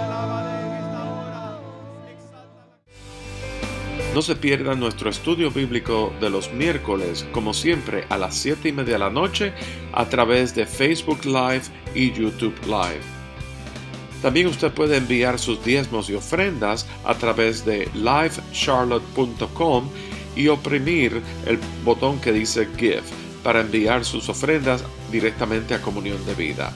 Alábale en esta hora. Exáltala. No se pierdan nuestro estudio bíblico de los miércoles, como siempre, a las 7:30 de la noche a través de Facebook Live y YouTube Live. También usted puede enviar sus diezmos y ofrendas a través de livecharlotte.com y oprimir el botón que dice Give para enviar sus ofrendas directamente a Comunión de Vida.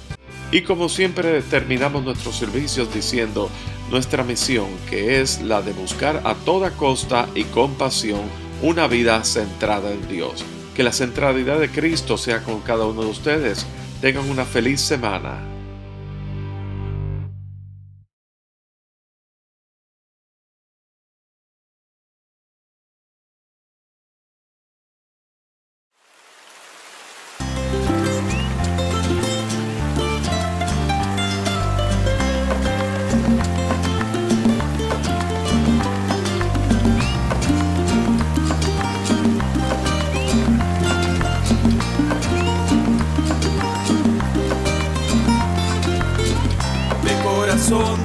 Y como siempre terminamos nuestros servicios diciendo nuestra misión, que es la de buscar a toda costa y con pasión una vida centrada en Dios. Que la centralidad de Cristo sea con cada uno de ustedes. Tengan una feliz semana.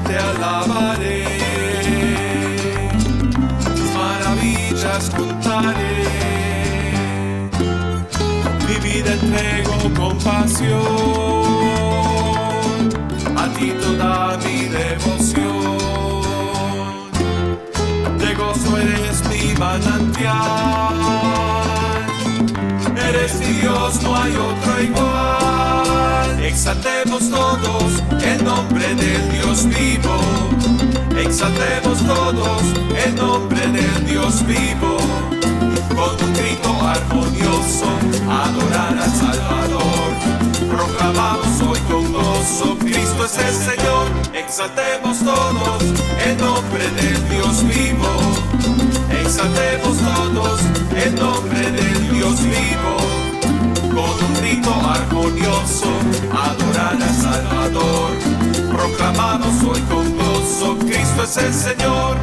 Te alabaré, tus maravillas contaré, mi vida entrego con pasión, a ti toda mi devoción, de gozo eres mi manantial, eres mi Dios, no hay otro igual. Exaltemos todos el nombre del Dios vivo. Exaltemos todos el nombre del Dios vivo. Con un grito armonioso, adorar al Salvador. Proclamamos hoy con gozo, Cristo es el Señor. Exaltemos todos el nombre del Dios vivo. Exaltemos todos el nombre del Dios vivo. Con un grito armonioso, adorar al Salvador. Proclamamos hoy con gozo, Cristo es el Señor.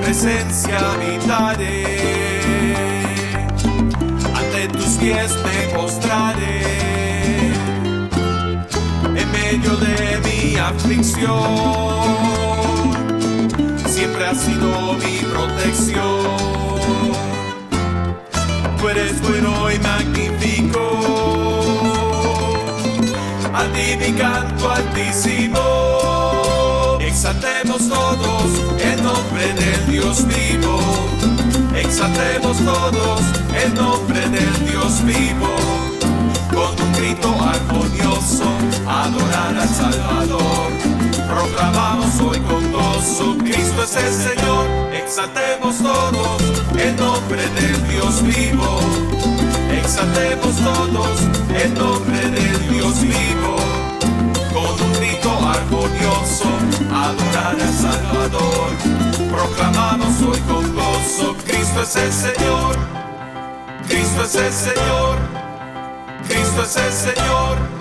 Presencia habitaré, ante tus pies me postraré, en medio de mi aflicción, siempre has sido mi protección. Tú eres bueno y magnífico, a ti mi canto altísimo. Exaltemos todos el nombre del Dios vivo. Exaltemos todos el nombre del Dios vivo. Con un grito armonioso, adorar al Salvador. Proclamamos hoy con gozo, Cristo es el Señor. Exaltemos todos el nombre del Dios vivo. Exaltemos todos el nombre del Dios vivo. Con un grito armonioso, adorar al Salvador. Proclamamos hoy con gozo, Cristo es el Señor. Cristo es el Señor. Cristo es el Señor.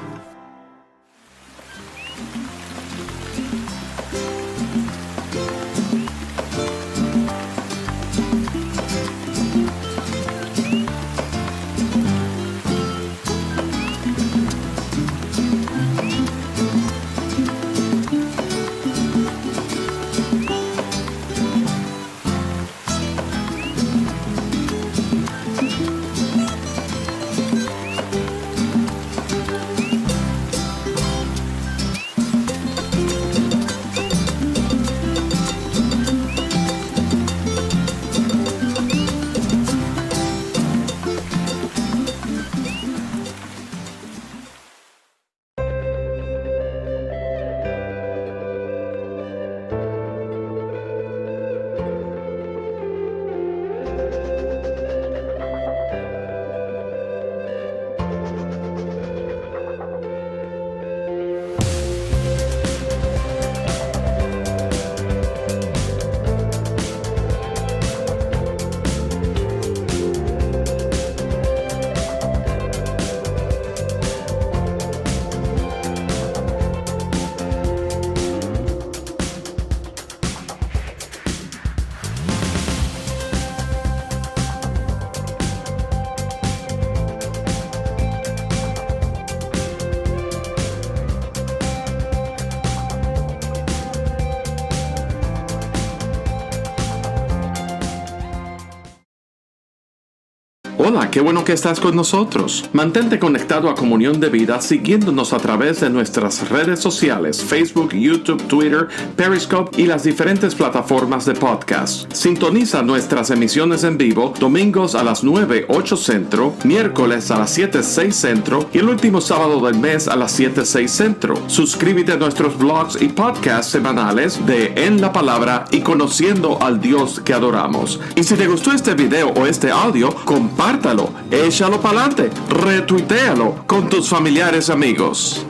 Hola, qué bueno que estás con nosotros. Mantente conectado a Comunión de Vida siguiéndonos a través de nuestras redes sociales, Facebook, YouTube, Twitter, Periscope y las diferentes plataformas de podcast. Sintoniza nuestras emisiones en vivo domingos a las 9:08 Centro, miércoles a las 7:06 Centro y el último sábado del mes a las 7:06 Centro. Suscríbete a nuestros blogs y podcasts semanales de En la Palabra y Conociendo al Dios que adoramos. Y si te gustó este video o este audio, compártalo, échalo para adelante, retuitéalo con tus familiares amigos.